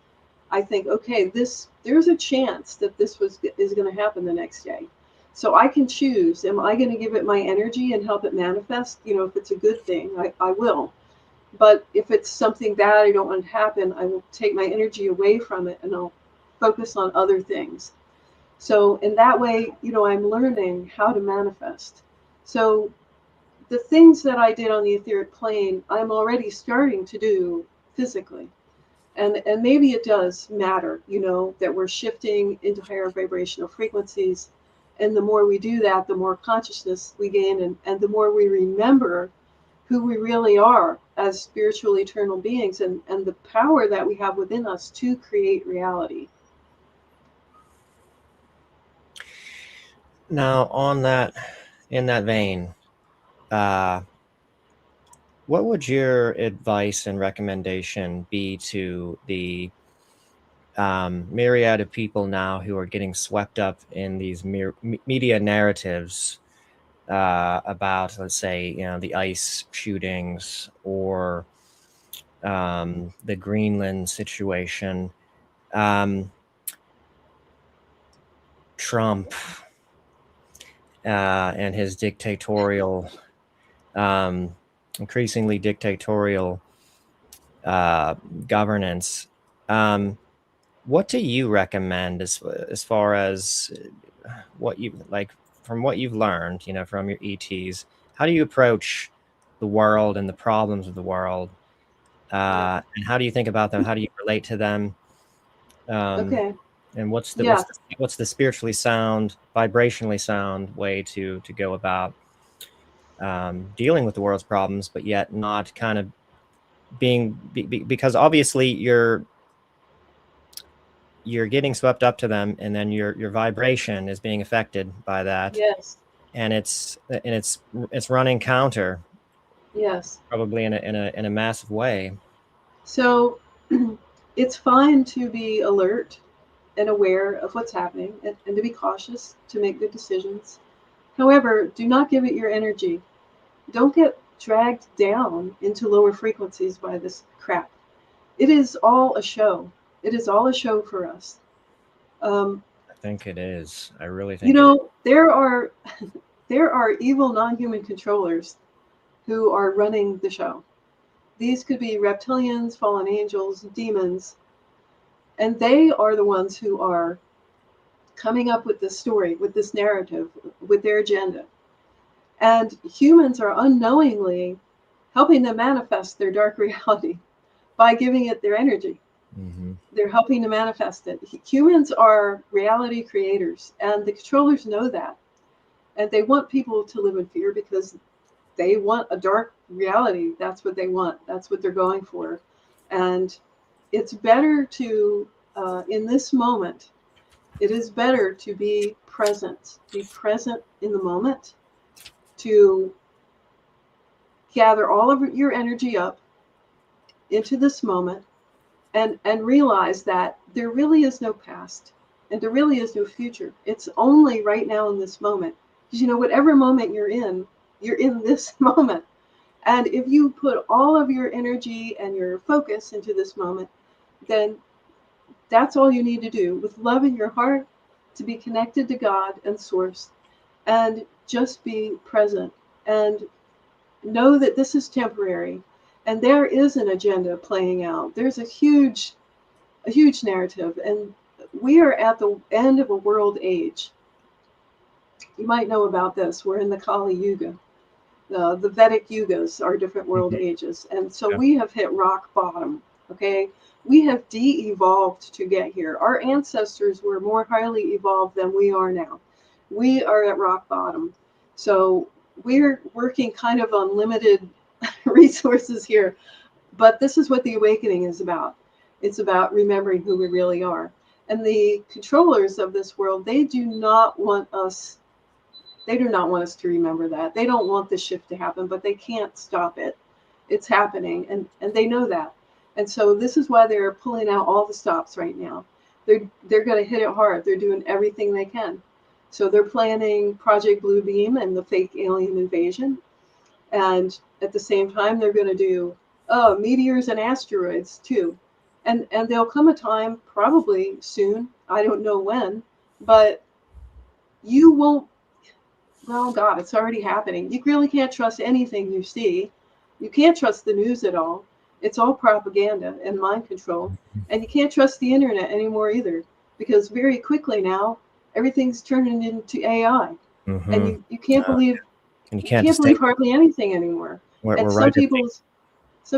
I think, okay, there's a chance that this is going to happen the next day. So I can choose, am I going to give it my energy and help it manifest? You know, if it's a good thing, I will. But if it's something bad I don't want to happen, I will take my energy away from it and I'll focus on other things. So in that way, I'm learning how to manifest. So the things that I did on the etheric plane, I'm already starting to do physically. And maybe it does matter, that we're shifting into higher vibrational frequencies. And the more we do that, the more consciousness we gain, and the more we remember who we really are as spiritual eternal beings, and the power that we have within us to create reality. Now, in that vein, what would your advice and recommendation be to the myriad of people now who are getting swept up in these media narratives about, let's say, the ICE shootings or the Greenland situation, Trump and his dictatorial, increasingly dictatorial governance. What do you recommend as far as what you like from what you've learned, from your ETs? How do you approach the world and the problems of the world? And how do you think about them? How do you relate to them? Okay. And what's Yeah. the spiritually sound, vibrationally sound way to go about dealing with the world's problems, but yet not kind of because obviously you're getting swept up to them, and then your vibration is being affected by that. Yes. And it's running counter, Yes. probably in a massive way. So it's fine to be alert and aware of what's happening, and to be cautious, to make good decisions. However, do not give it your energy. Don't get dragged down into lower frequencies by this crap. It is all a show. It is all a show for us. I think it is. I really think it is. There are there are evil non-human controllers who are running the show. These could be reptilians, fallen angels, demons, and they are the ones who are coming up with this story, with this narrative, with their agenda. And humans are unknowingly helping them manifest their dark reality by giving it their energy. Mm-hmm. They're helping to manifest it. Humans are reality creators, and the controllers know that. And they want people to live in fear because they want a dark reality. That's what they want. That's what they're going for. And it's better to, in this moment, it is better to be present in the moment, to gather all of your energy up into this moment, and realize that there really is no past and there really is no future. It's only right now in this moment. Because whatever moment you're in this moment. And if you put all of your energy and your focus into this moment, then that's all you need to do, with love in your heart, to be connected to God and Source, and just be present and know that this is temporary, and there is an agenda playing out. There's a huge narrative, and we are at the end of a world age. You might know about this. We're in the Kali Yuga. The Vedic Yugas are different world Mm-hmm. ages, and so Yeah. we have hit rock bottom. Okay, we have de-evolved to get here. Our ancestors were more highly evolved than we are now. We are at rock bottom, so we're working kind of on limited resources here. But this is what the awakening is about. It's about remembering who we really are. And the controllers of this world, they do not want us to remember that. They don't want this shift to happen, but they can't stop it. It's happening, and they know that. And so this is why they're pulling out all the stops right now. They're going to hit it hard. They're doing everything they can. So they're planning Project Blue Beam and the fake alien invasion. And at the same time, they're going to do meteors and asteroids too. And there'll come a time, probably soon, I don't know when, but you won't, well, God, it's already happening. You really can't trust anything you see. You can't trust the news at all. It's all propaganda and mind control. And you can't trust the internet anymore either, because very quickly now, everything's turning into AI. Mm-hmm. And you can't believe and you can't believe hardly anything anymore. And some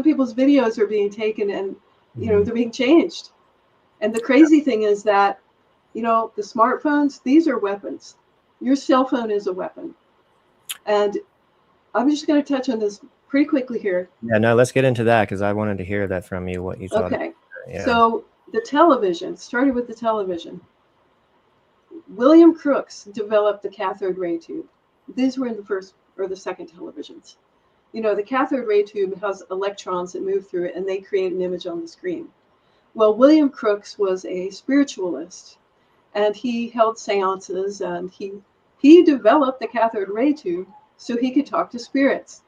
people's videos are being taken and they're being changed. And the crazy thing is that, the smartphones, these are weapons. Your cell phone is a weapon. And I'm just going to touch on this pretty quickly here. Yeah, no, let's get into that, because I wanted to hear that from you, what you thought. Okay. Yeah. So the television, started with the television. William Crookes developed the cathode ray tube. These were in the first or the second televisions. The cathode ray tube has electrons that move through it, and they create an image on the screen. Well, William Crookes was a spiritualist, and he held seances, and he developed the cathode ray tube so he could talk to spirits.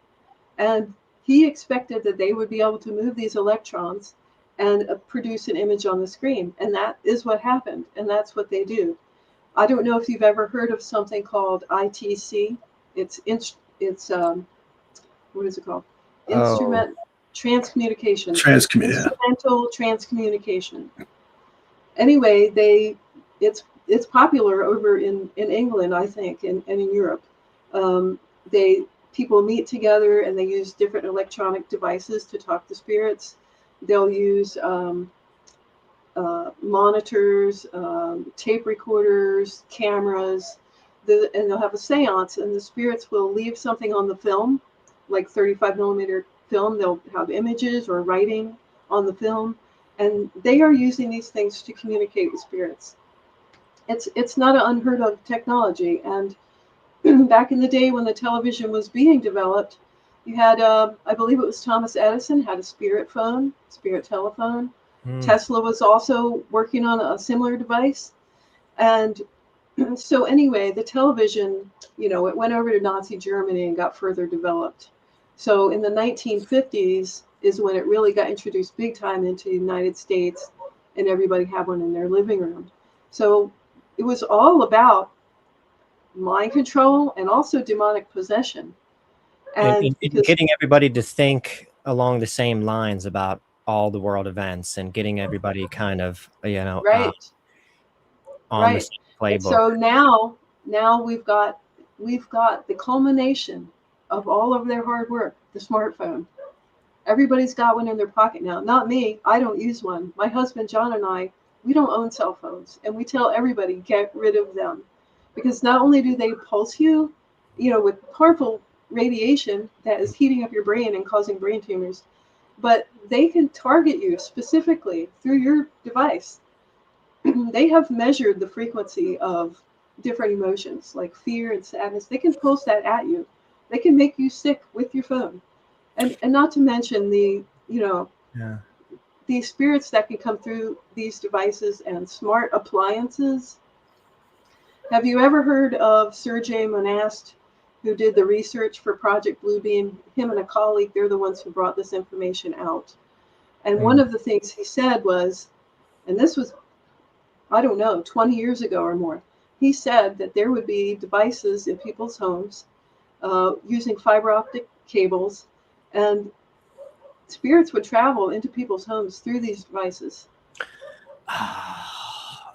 And he expected that they would be able to move these electrons and produce an image on the screen. And that is what happened. And that's what they do. I don't know if you've ever heard of something called ITC. It's what is it called? Instrument transcommunication. Instrumental transcommunication. Anyway, it's popular over in England, I think, and in Europe. People meet together and they use different electronic devices to talk to spirits. They'll use monitors, tape recorders, cameras, and they'll have a seance, and the spirits will leave something on the film, like 35 millimeter film. They'll have images or writing on the film, and they are using these things to communicate with spirits. It's not an unheard of technology. And back in the day when the television was being developed, you had, I believe it was Thomas Edison had a spirit telephone. Tesla was also working on a similar device. And so anyway, the television, it went over to Nazi Germany and got further developed. So in the 1950s is when it really got introduced big time into the United States, and everybody had one in their living room. So it was all about mind control and also demonic possession. And getting everybody to think along the same lines about all the world events, and getting everybody kind of, right. On the same playbook. And so now we've got the culmination of all of their hard work, the smartphone. Everybody's got one in their pocket now. Not me. I don't use one. My husband, John, and I, we don't own cell phones. And we tell everybody, get rid of them. Because not only do they pulse you, with harmful radiation that is heating up your brain and causing brain tumors, but they can target you specifically through your device. They have measured the frequency of different emotions like fear and sadness. They can pulse that at you. They can make you sick with your phone. And not to mention the spirits that can come through these devices and smart appliances. Have you ever heard of Sergei Monast, who did the research for Project Bluebeam? Him and a colleague, they're the ones who brought this information out. And one of the things he said was, and this was, I don't know, 20 years ago or more, he said that there would be devices in people's homes using fiber optic cables, and spirits would travel into people's homes through these devices.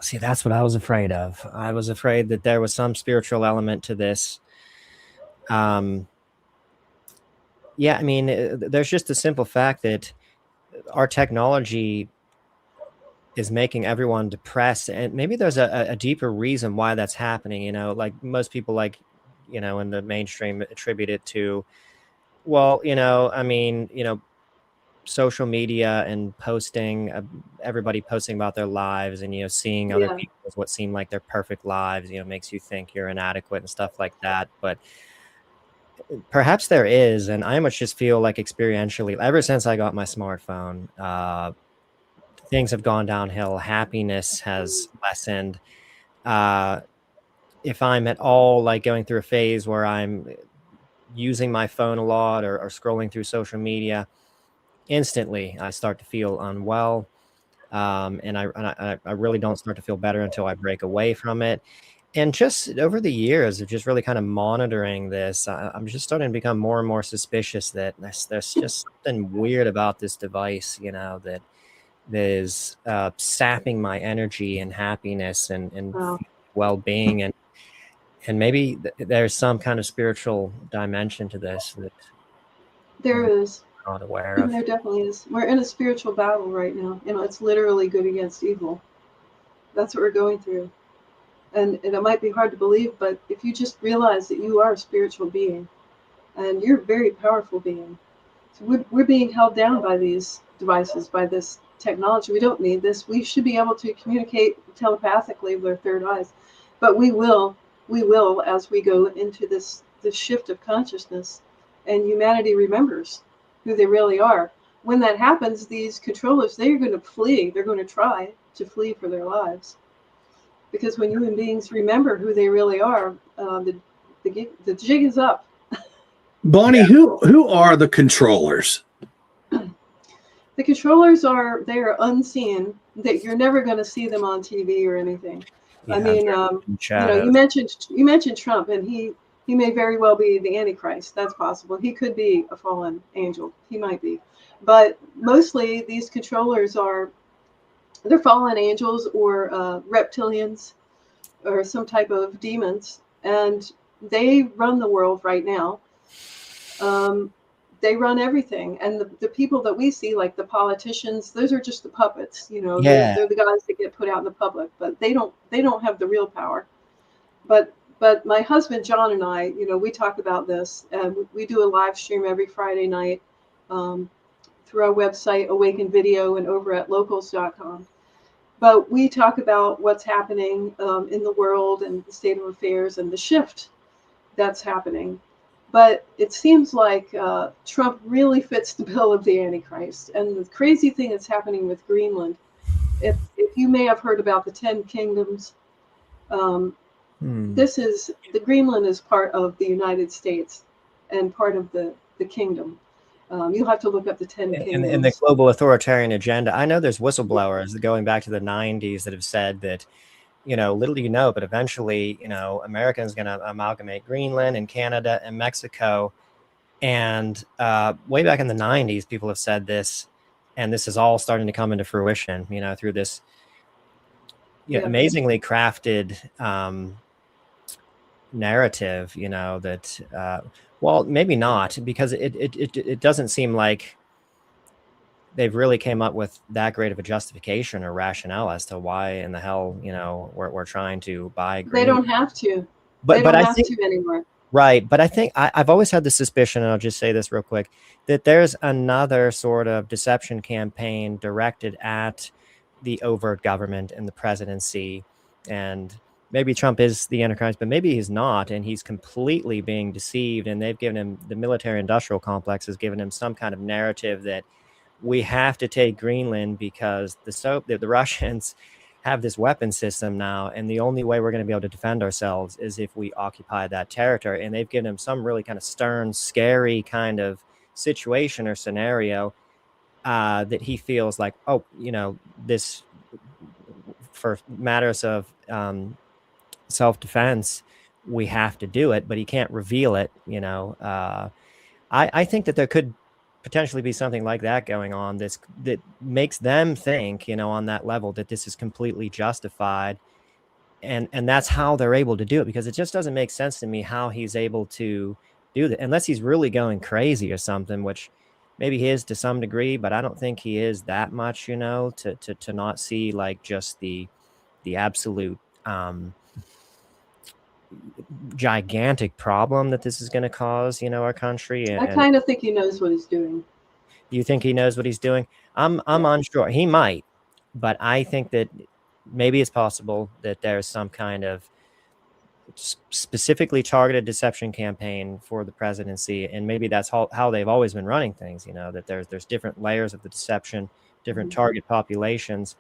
See, that's what I was afraid of. I was afraid that there was some spiritual element to this. Yeah, I mean, there's just the simple fact that our technology is making everyone depressed, and maybe there's a deeper reason why that's happening. Like most people, in the mainstream, attribute it to, well, social media and posting, everybody posting about their lives, and seeing other people's what seem like their perfect lives, makes you think you're inadequate and stuff like that. But perhaps there is, and I much just feel like experientially, ever since I got my smartphone, things have gone downhill. Happiness has lessened. If I'm at all going through a phase where I'm using my phone a lot or scrolling through social media, instantly I start to feel unwell, and I really don't start to feel better until I break away from it. And just over the years of just really kind of monitoring this, I'm just starting to become more and more suspicious that there's just something weird about this device, that is sapping my energy and happiness and Wow. well-being, and maybe there's some kind of spiritual dimension to this that There I'm is. not aware of. There definitely is. We're in a spiritual battle right now. It's literally good against evil. That's what we're going through. And it might be hard to believe, but if you just realize that you are a spiritual being and you're a very powerful being. So we're being held down by these devices, by this technology. We don't need this. We should be able to communicate telepathically with our third eyes. But we will as we go into this shift of consciousness, and humanity remembers who they really are. When that happens, these controllers, they're going to flee. They're going to try to flee for their lives. Because when human beings remember who they really are, the jig is up. Bonnie, who are the controllers? The controllers they're unseen. That you're never going to see them on TV or anything. Yeah, I mean, you mentioned Trump, and he may very well be the Antichrist. That's possible. He could be a fallen angel. He might be, but mostly these controllers they're fallen angels or reptilians or some type of demons, and they run the world right now. They run everything, and the people that we see, like the politicians, those are just the puppets. They're the guys that get put out in the public, but they don't have the real power. But my husband John and I, we talk about this, and we do a live stream every Friday night through our website Awaken Video and over at locals.com. But we talk about what's happening in the world and the state of affairs and the shift that's happening. But it seems like Trump really fits the bill of the Antichrist. And the crazy thing that's happening with Greenland, if you may have heard about the 10 Kingdoms, the Greenland is part of the United States and part of the kingdom. You'll have to look up the 10 Kingdoms. In the global authoritarian agenda, I know there's whistleblowers going back to the 90s that have said that, little do you know, but eventually, Americans going to amalgamate Greenland and Canada and Mexico. And way back in the 90s, people have said this, and this is all starting to come into fruition, through this amazingly crafted narrative, that, well, maybe not, because it doesn't seem like they've really came up with that great of a justification or rationale as to why in the hell, we're trying to buy Greenland. They don't have to. But I think to anymore. Right. But I think I've always had the suspicion, and I'll just say this real quick, that there's another sort of deception campaign directed at the overt government and the presidency. And maybe Trump is the Antichrist, but maybe he's not. And he's completely being deceived. And they've given him, the military industrial complex has given him some kind of narrative that we have to take Greenland because the Russians have this weapon system now, and the only way we're going to be able to defend ourselves is if we occupy that territory. And they've given him some really kind of stern, scary kind of situation or scenario that he feels like, this for matters of self-defense, we have to do it, but he can't reveal it. I think that there could potentially be something like that going on that makes them think, on that level, that this is completely justified. And that's how they're able to do it, because it just doesn't make sense to me how he's able to do that, unless he's really going crazy or something, which maybe he is to some degree, but I don't think he is that much, to not see like just the absolute gigantic problem that this is going to cause, our country. I kind of think he knows what he's doing. You think he knows what he's doing? I'm unsure. He might, but I think that maybe it's possible that there's some kind of specifically targeted deception campaign for the presidency, and maybe that's how they've always been running things. That there's different layers of the deception, different target populations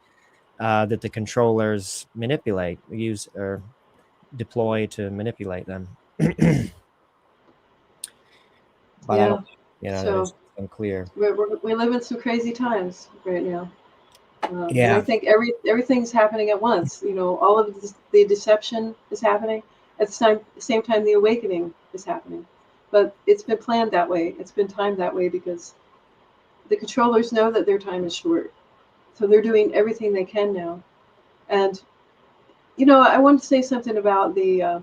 that the controllers manipulate, use, or deploy to manipulate them. But I don't, so it's unclear. we live in some crazy times right now. And I think everything's happening at once. You know, all of the deception is happening at the same time the awakening is happening. But it's been planned that way. It's been timed that way because the controllers know that their time is short. So they're doing everything they can now. And, you know, I want to say something about the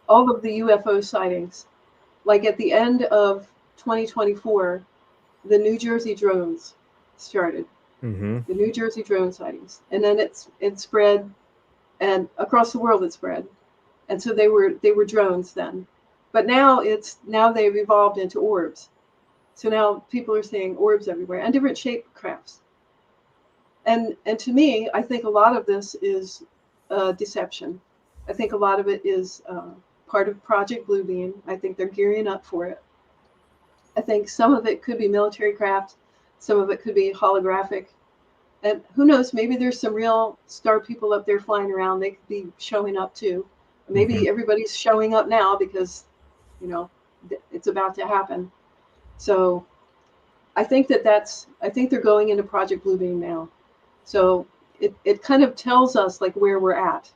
all of the UFO sightings. Like at the end of 2024, the New Jersey drones started. Mm-hmm. The New Jersey drone sightings. And then it spread, and across the world it spread. And so they were drones then. But now they've evolved into orbs. So now people are seeing orbs everywhere and different shaped crafts. And to me, I think a lot of this is deception. I think a lot of it is part of Project Bluebeam. I think they're gearing up for it. I think some of it could be military craft. Some of it could be holographic. And who knows, maybe there's some real star people up there flying around. They could be showing up too. Maybe everybody's showing up now because, you know, it's about to happen. So I think I think they're going into Project Bluebeam now. So it kind of tells us like where we're at,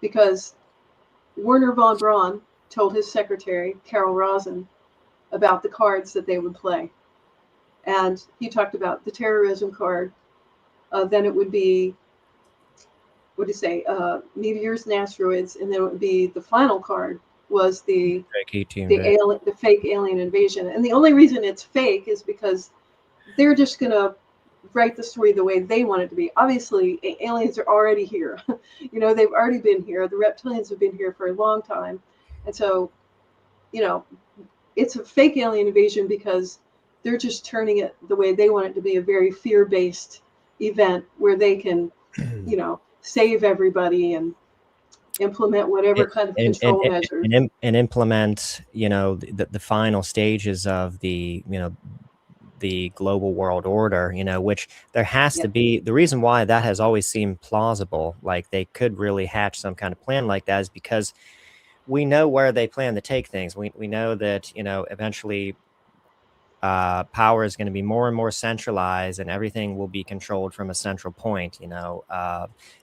because Werner von Braun told his secretary, Carol Rosen, about the cards that they would play. And he talked about the terrorism card. Then it would be, what do you say, meteors and asteroids. And then it would be the final card was the fake alien invasion. And the only reason it's fake is because they're just going to write the story the way they want it to be. Obviously, aliens are already here. You know, they've already been here. The reptilians have been here for a long time. And so, you know, it's a fake alien invasion because they're just turning it the way they want it to be, a very fear-based event where they can, you know, save everybody and implement whatever kind of control measures. And implement, you know, the final stages of the, you know, the global world order, you know, which there has to be. The reason why that has always seemed plausible, like they could really hatch some kind of plan like that, is because we know where they plan to take things. We know that, you know, eventually power is going to be more and more centralized, and everything will be controlled from a central point. You know,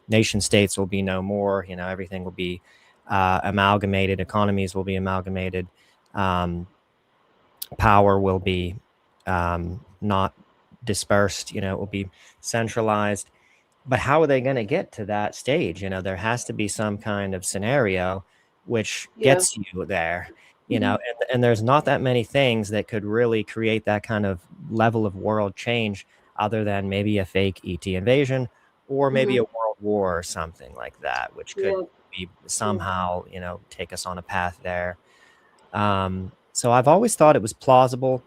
nation states will be no more. You know, everything will be amalgamated. Economies will be amalgamated. Power will be not dispersed. You know, it will be centralized. But how are they going to get to that stage? You know, there has to be some kind of scenario which gets you there. You know, and there's not that many things that could really create that kind of level of world change other than maybe a fake ET invasion or maybe a world war or something like that, which could be somehow, you know, take us on a path there. So I've always thought it was plausible,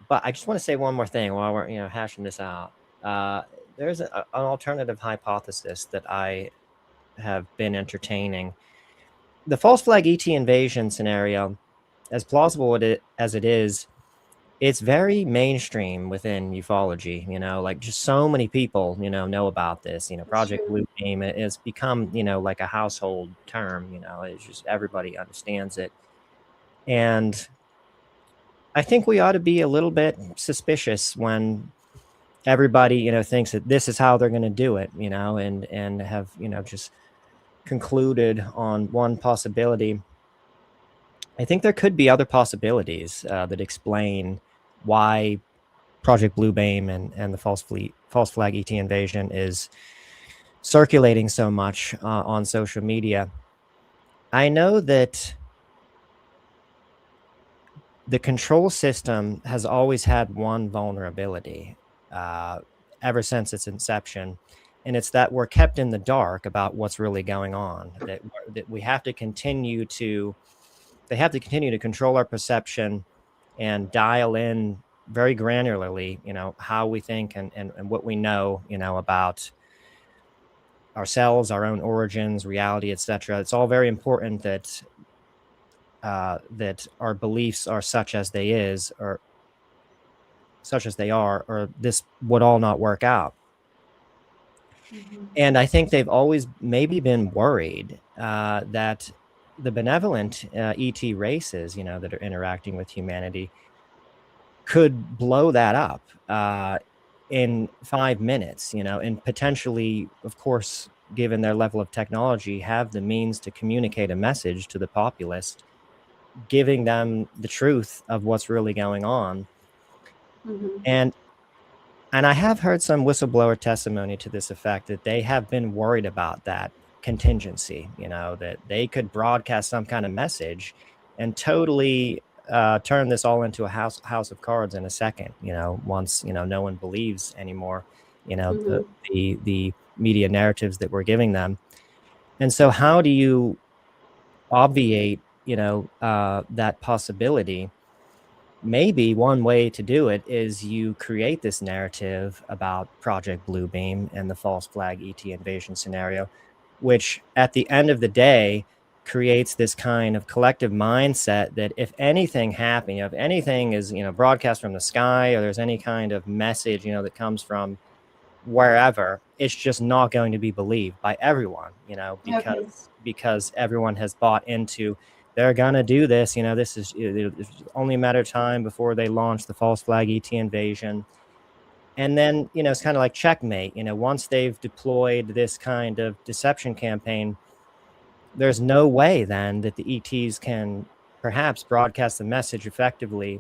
but I just want to say one more thing while we're, you know, hashing this out. There's an alternative hypothesis that I have been entertaining. The false flag ET invasion scenario, as plausible as it is, it's very mainstream within ufology. You know, like just so many people, you know about this. You know, Project Bluebeam, it's become, you know, like a household term. You know, it's just everybody understands it. And I think we ought to be a little bit suspicious when everybody, you know, thinks that this is how they're going to do it, you know, and have, you know, just concluded on one possibility. I think there could be other possibilities that explain why Project Bluebeam and the false flag ET invasion is circulating so much on social media. I know that the control system has always had one vulnerability ever since its inception, and it's that we're kept in the dark about what's really going on, that we have to continue to they have to continue to control our perception and dial in very granularly, you know, how we think and what we know, you know, about ourselves, our own origins, reality, etc. It's all very important that that our beliefs are such as they are, or this would all not work out. And I think they've always maybe been worried that the benevolent ET races, you know, that are interacting with humanity could blow that up in 5 minutes, and potentially, of course, given their level of technology, have the means to communicate a message to the populace, giving them the truth of what's really going on. And I have heard some whistleblower testimony to this effect, that they have been worried about that contingency, that they could broadcast some kind of message and totally turn this all into a house of cards in a second, once, no one believes anymore, the media narratives that we're giving them. And so how do you obviate, that possibility? Maybe one way to do it is you create this narrative about Project Bluebeam and the false flag ET invasion scenario, which at the end of the day creates this kind of collective mindset that if anything happens, if anything is, broadcast from the sky, or there's any kind of message, that comes from wherever, it's just not going to be believed by everyone, because everyone has bought into, they're gonna do this, this is, it's only a matter of time before they launch the false flag ET invasion. And then, it's kind of like checkmate. Once they've deployed this kind of deception campaign, there's no way then that the ETs can perhaps broadcast the message effectively,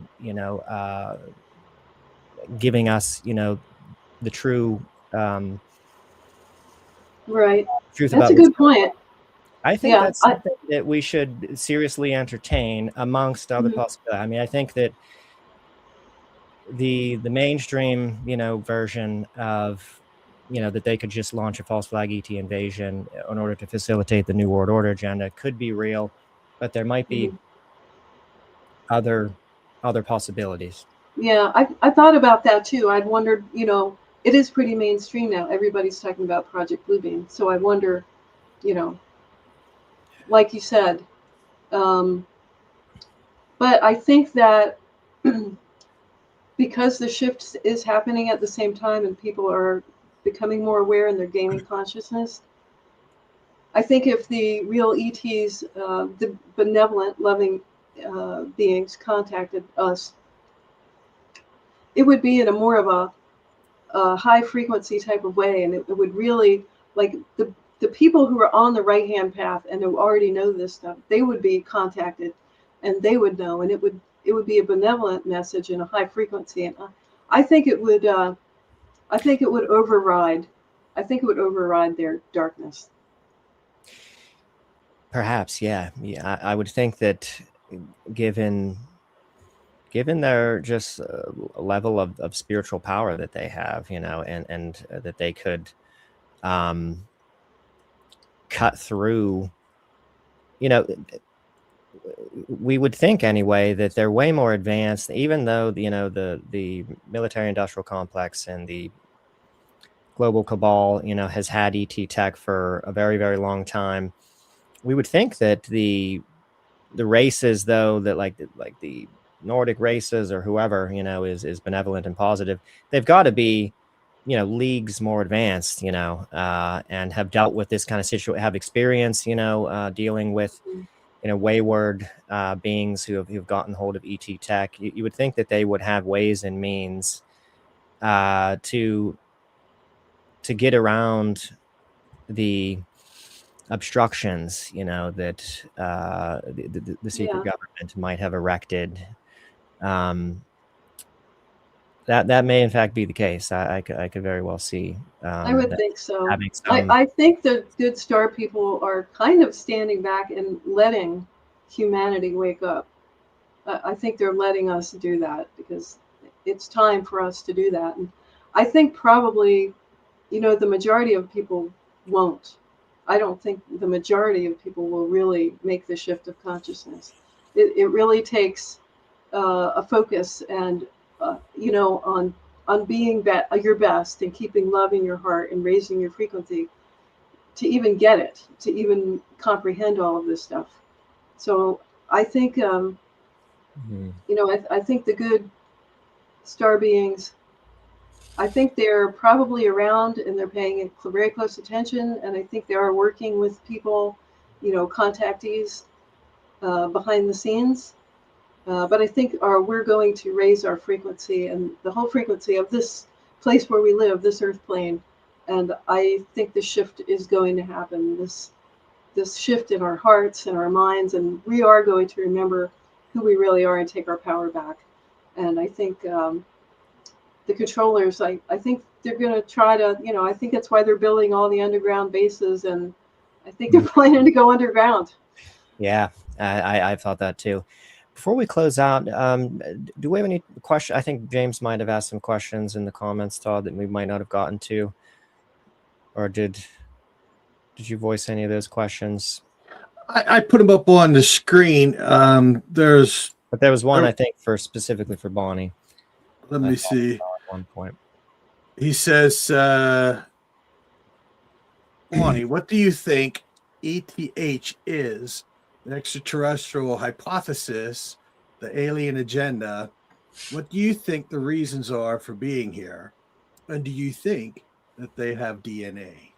giving us, the true Right. truth That's about a good point. I think Yeah, that's something that we should seriously entertain amongst other possibilities. I mean, I think that the mainstream, version of, that they could just launch a false flag ET invasion in order to facilitate the New World Order agenda could be real, but there might be other possibilities. Yeah, I thought about that too. I'd wondered, it is pretty mainstream now. Everybody's talking about Project Bluebeam. So I wonder, like you said, but I think that because the shift is happening at the same time and people are becoming more aware and they're gaining consciousness, I think if the real ETs, the benevolent, loving beings contacted us, it would be in a more of a high frequency type of way, and it would really, like, the people who are on the right hand path and who already know this stuff, they would be contacted and they would know, and it would be a benevolent message in a high frequency. And I think it would override their darkness. Perhaps, yeah. I would think that given their just level of spiritual power that they have, and that they could cut through, we would think anyway that they're way more advanced, even though the military industrial complex and the global cabal, has had ET tech for a very, very long time. We would think that the races, though, that like the Nordic races or whoever, is benevolent and positive, they've got to be, leagues more advanced, and have dealt with this kind of situation, have experience, dealing with, wayward beings who've gotten hold of ET tech. You would think that they would have ways and means to get around the obstructions, that the secret government might have erected. That may in fact be the case. I could very well see. I would think so. Some... I think the good star people are kind of standing back and letting humanity wake up. I think they're letting us do that because it's time for us to do that. And I think probably, the majority of people won't. I don't think the majority of people will really make the shift of consciousness. It really takes a focus and, on being your best and keeping love in your heart and raising your frequency to even get it, to even comprehend all of this stuff. So I think, I think the good star beings, I think they're probably around and they're paying very close attention. And I think they are working with people, contactees behind the scenes. But I think we're going to raise our frequency, and the whole frequency of this place where we live, this earth plane. And I think the shift is going to happen, this shift in our hearts and our minds, and we are going to remember who we really are and take our power back. And I think the controllers, I think they're going to try to, I think that's why they're building all the underground bases, and I think they're planning to go underground. Yeah, I thought that too. Before we close out, do we have any questions? I think James might have asked some questions in the comments, Todd, that we might not have gotten to. Or did you voice any of those questions? I put them up on the screen. But there was one, I think, specifically for Bonnie. Let me see. At one point, he says, Bonnie, what do you think ETH is? An extraterrestrial hypothesis, the alien agenda. What do you think the reasons are for being here? And do you think that they have DNA?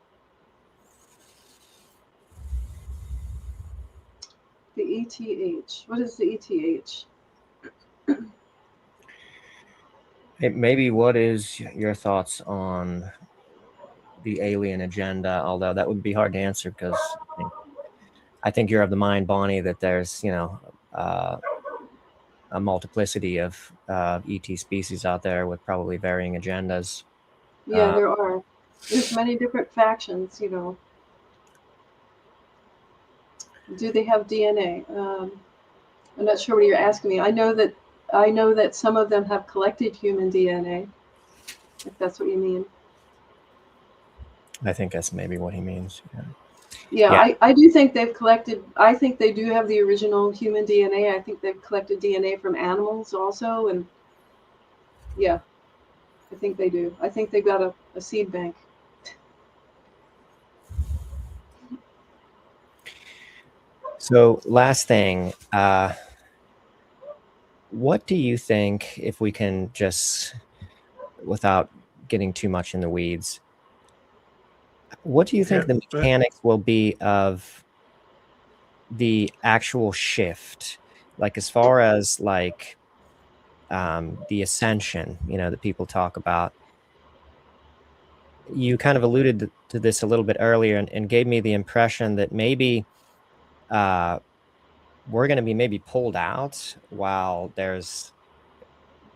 The ETH. What is the ETH? Maybe what is your thoughts on the alien agenda? Although that would be hard to answer because I think you're of the mind, Bonnie, that there's a multiplicity of ET species out there with probably varying agendas. Yeah, there are. There's many different factions. Do they have DNA? I'm not sure what you're asking me. I know that some of them have collected human DNA, if that's what you mean. I think that's maybe what he means. Yeah. I do think they've collected. I think they do have the original human DNA. I think they've collected DNA from animals also, and yeah, I think they do. I think they've got a seed bank. So last thing, what do you think, if we can just, without getting too much in the weeds, what do you think the mechanics will be of the actual shift? Like as far as like the ascension, that people talk about. You kind of alluded to this a little bit earlier and gave me the impression that maybe we're going to be maybe pulled out while there's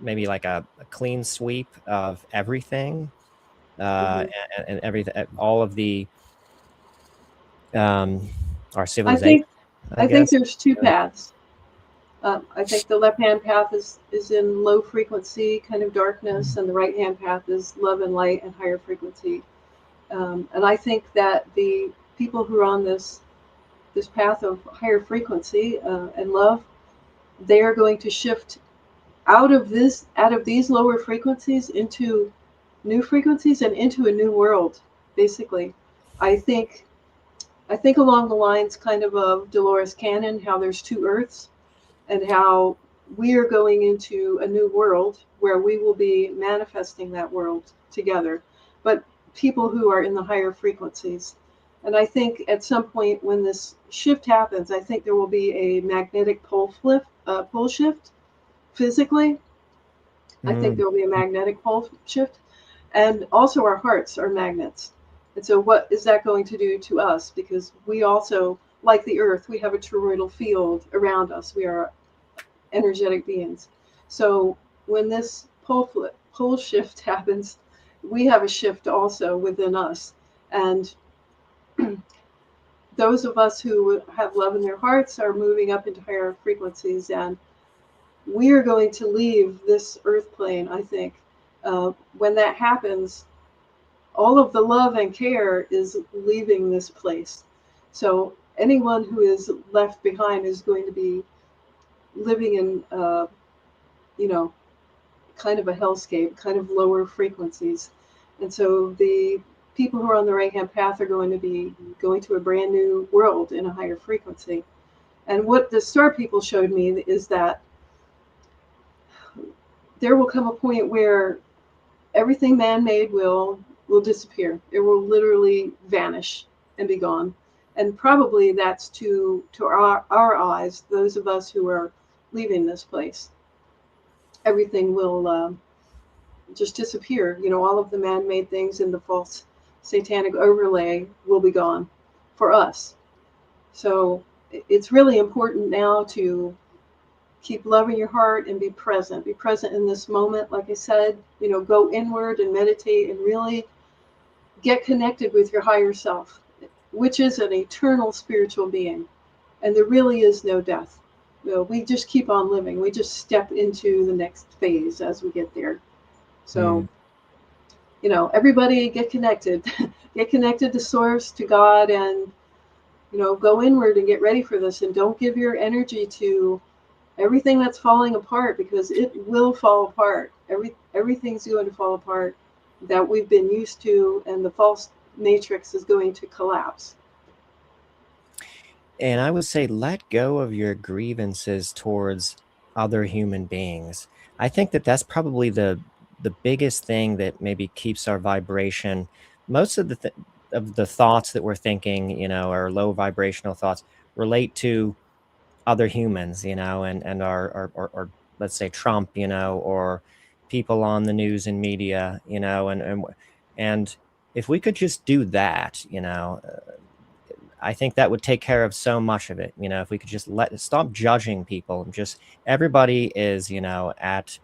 maybe like a clean sweep of everything and everything, all of the our civilization. I think there's two paths. I think the left-hand path is in low frequency kind of darkness, and the right-hand path is love and light and higher frequency. And I think that the people who are on this path of higher frequency and love, they are going to shift out of these lower frequencies into new frequencies and into a new world. Basically, I think along the lines kind of Dolores Cannon, how there's two Earths, and how we are going into a new world where we will be manifesting that world together, but people who are in the higher frequencies. And I think at some point when this shift happens, I think there will be a magnetic pole shift physically. I think there will be a magnetic pole shift. And also our hearts are magnets. And so what is that going to do to us? Because we also, like the Earth, we have a toroidal field around us. We are energetic beings. So when this pole shift happens, we have a shift also within us. And those of us who have love in their hearts are moving up into higher frequencies, and we are going to leave this earth plane, I think. When that happens, all of the love and care is leaving this place. So anyone who is left behind is going to be living in, kind of a hellscape, kind of lower frequencies. And so the people who are on the right-hand path are going to be going to a brand new world in a higher frequency. And what the star people showed me is that there will come a point where everything man-made will disappear. It will literally vanish and be gone. And probably that's to our eyes, those of us who are leaving this place. Everything will just disappear. All of the man-made things and the false satanic overlay will be gone for us. So it's really important now to keep loving your heart and be present. Be present in this moment. Like I said, go inward and meditate and really get connected with your higher self, which is an eternal spiritual being. And there really is no death. We just keep on living. We just step into the next phase as we get there. So, everybody get connected. Get connected to Source, to God, and, go inward and get ready for this. And don't give your energy to everything that's falling apart, because it will fall apart. Everything's going to fall apart that we've been used to, and the false matrix is going to collapse. And I would say let go of your grievances towards other human beings. I think that that's probably the biggest thing that maybe keeps our vibration. Most of the thoughts that we're thinking, or low vibrational thoughts, relate to other humans, and our let's say Trump, or people on the news and media, and if we could just do that, I think that would take care of so much of it. If we could just stop judging people, just everybody is, at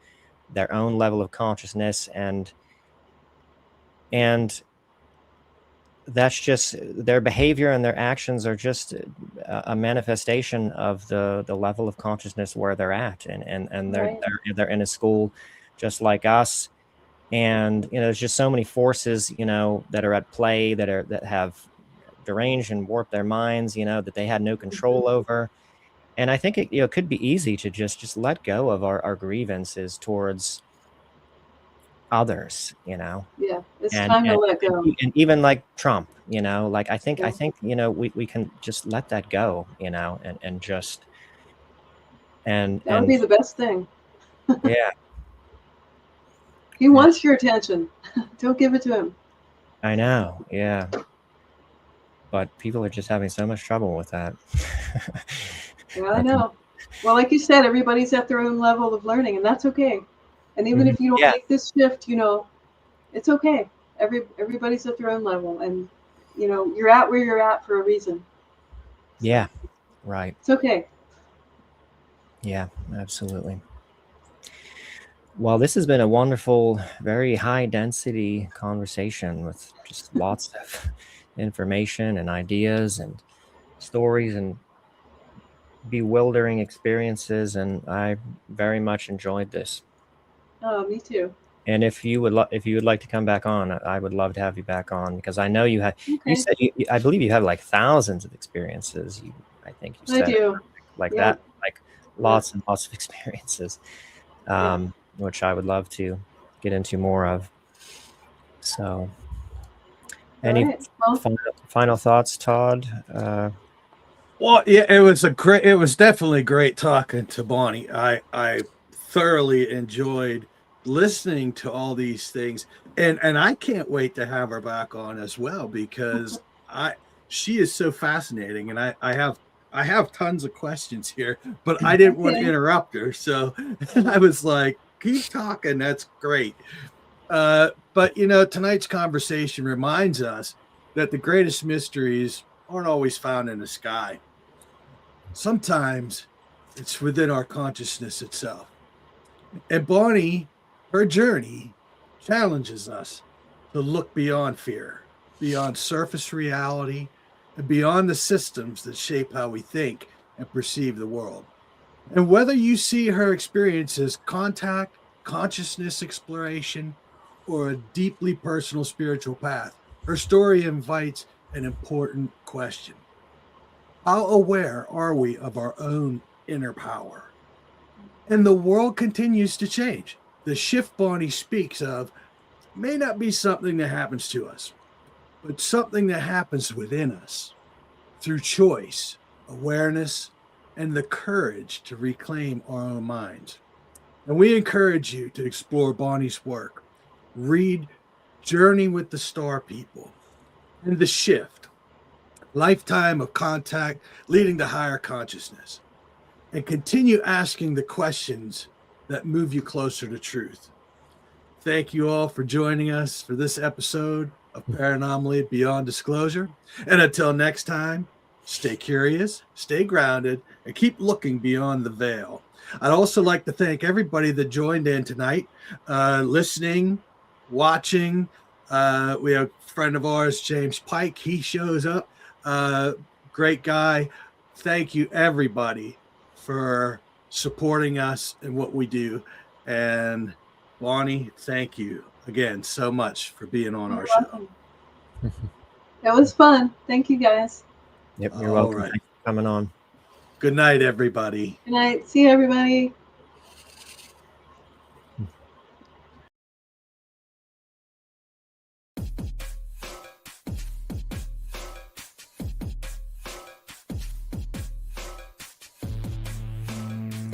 their own level of consciousness, and that's just their behavior, and their actions are just a manifestation of the level of consciousness where they're at, and Right. they're in a school just like us, and there's just so many forces that are at play, that have deranged and warped their minds, that they had no control over. And I think it could be easy to just let go of our grievances towards others, Yeah, it's and time to let go. and even like Trump, like I think Yeah. we can just let that go, and just and That would be the best thing. yeah, He wants your attention. Don't give it to him. I know, yeah, but people are just having so much trouble with that. Yeah, I know. Well, like you said, everybody's at their own level of learning, and that's okay. And even if you don't make this shift, it's okay. Everybody's at their own level, and you're at where you're at for a reason. So, yeah, right. It's okay. Yeah, absolutely. Well, this has been a wonderful, very high density conversation with just lots of information and ideas and stories and bewildering experiences, and I very much enjoyed this. Oh, me too. And if you would like to come back on, I would love to have you back on, because I know you had. Okay. You said I believe you have like thousands of experiences. I think you said I do. like Yeah. that, like lots and lots of experiences, which I would love to get into more of. So, any Right. Well, final thoughts, Todd? Well, yeah, it was definitely great talking to Bonnie. I thoroughly enjoyed listening to all these things, and I can't wait to have her back on as well, because she is so fascinating, and I have tons of questions here, but I didn't want to interrupt her, so I was like, keep talking, that's great. But tonight's conversation reminds us that the greatest mysteries aren't always found in the sky. Sometimes it's within our consciousness itself. And Bonnie, her journey challenges us to look beyond fear, beyond surface reality, and beyond the systems that shape how we think and perceive the world. And whether you see her experience as contact, consciousness exploration, or a deeply personal spiritual path, her story invites an important question. How aware are we of our own inner power? And the world continues to change. The shift Bonnie speaks of may not be something that happens to us, but something that happens within us through choice, awareness, and the courage to reclaim our own minds. And we encourage you to explore Bonnie's work, read Journey with the Star People, and The Shift, Lifetime of Contact Leading to Higher Consciousness, and continue asking the questions that move you closer to truth. Thank you all for joining us for this episode of Paranomaly Beyond Disclosure. And until next time, stay curious, stay grounded, and keep looking beyond the veil. I'd also like to thank everybody that joined in tonight, listening, watching. We have a friend of ours, James Pike. He shows up. Great guy. Thank you, everybody, for supporting us and what we do. And Bonnie, thank you again so much for being on our show. That was fun. Thank you, guys. Yep, you're welcome. Right. Thanks for coming on. Good night, everybody. Good night. See you, everybody.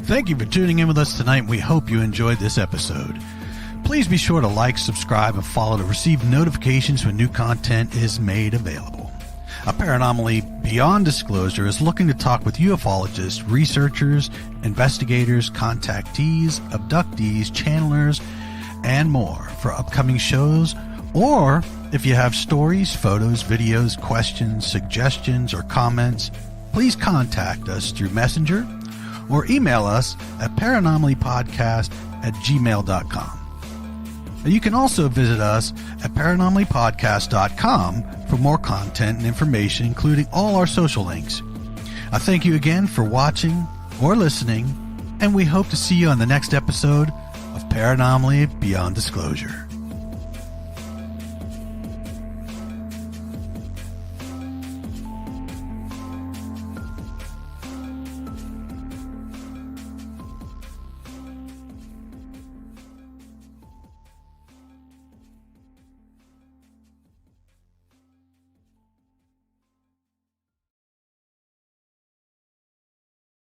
Thank you for tuning in with us tonight. We hope you enjoyed this episode. Please be sure to like, subscribe, and follow to receive notifications when new content is made available. A Paranomaly Beyond Disclosure is looking to talk with ufologists, researchers, investigators, contactees, abductees, channelers, and more for upcoming shows. Or if you have stories, photos, videos, questions, suggestions, or comments, please contact us through Messenger or email us at paranomalypodcast@gmail.com. You can also visit us at paranomalypodcast.com for more content and information, including all our social links. I thank you again for watching or listening, and we hope to see you on the next episode of Paranomaly Beyond Disclosure.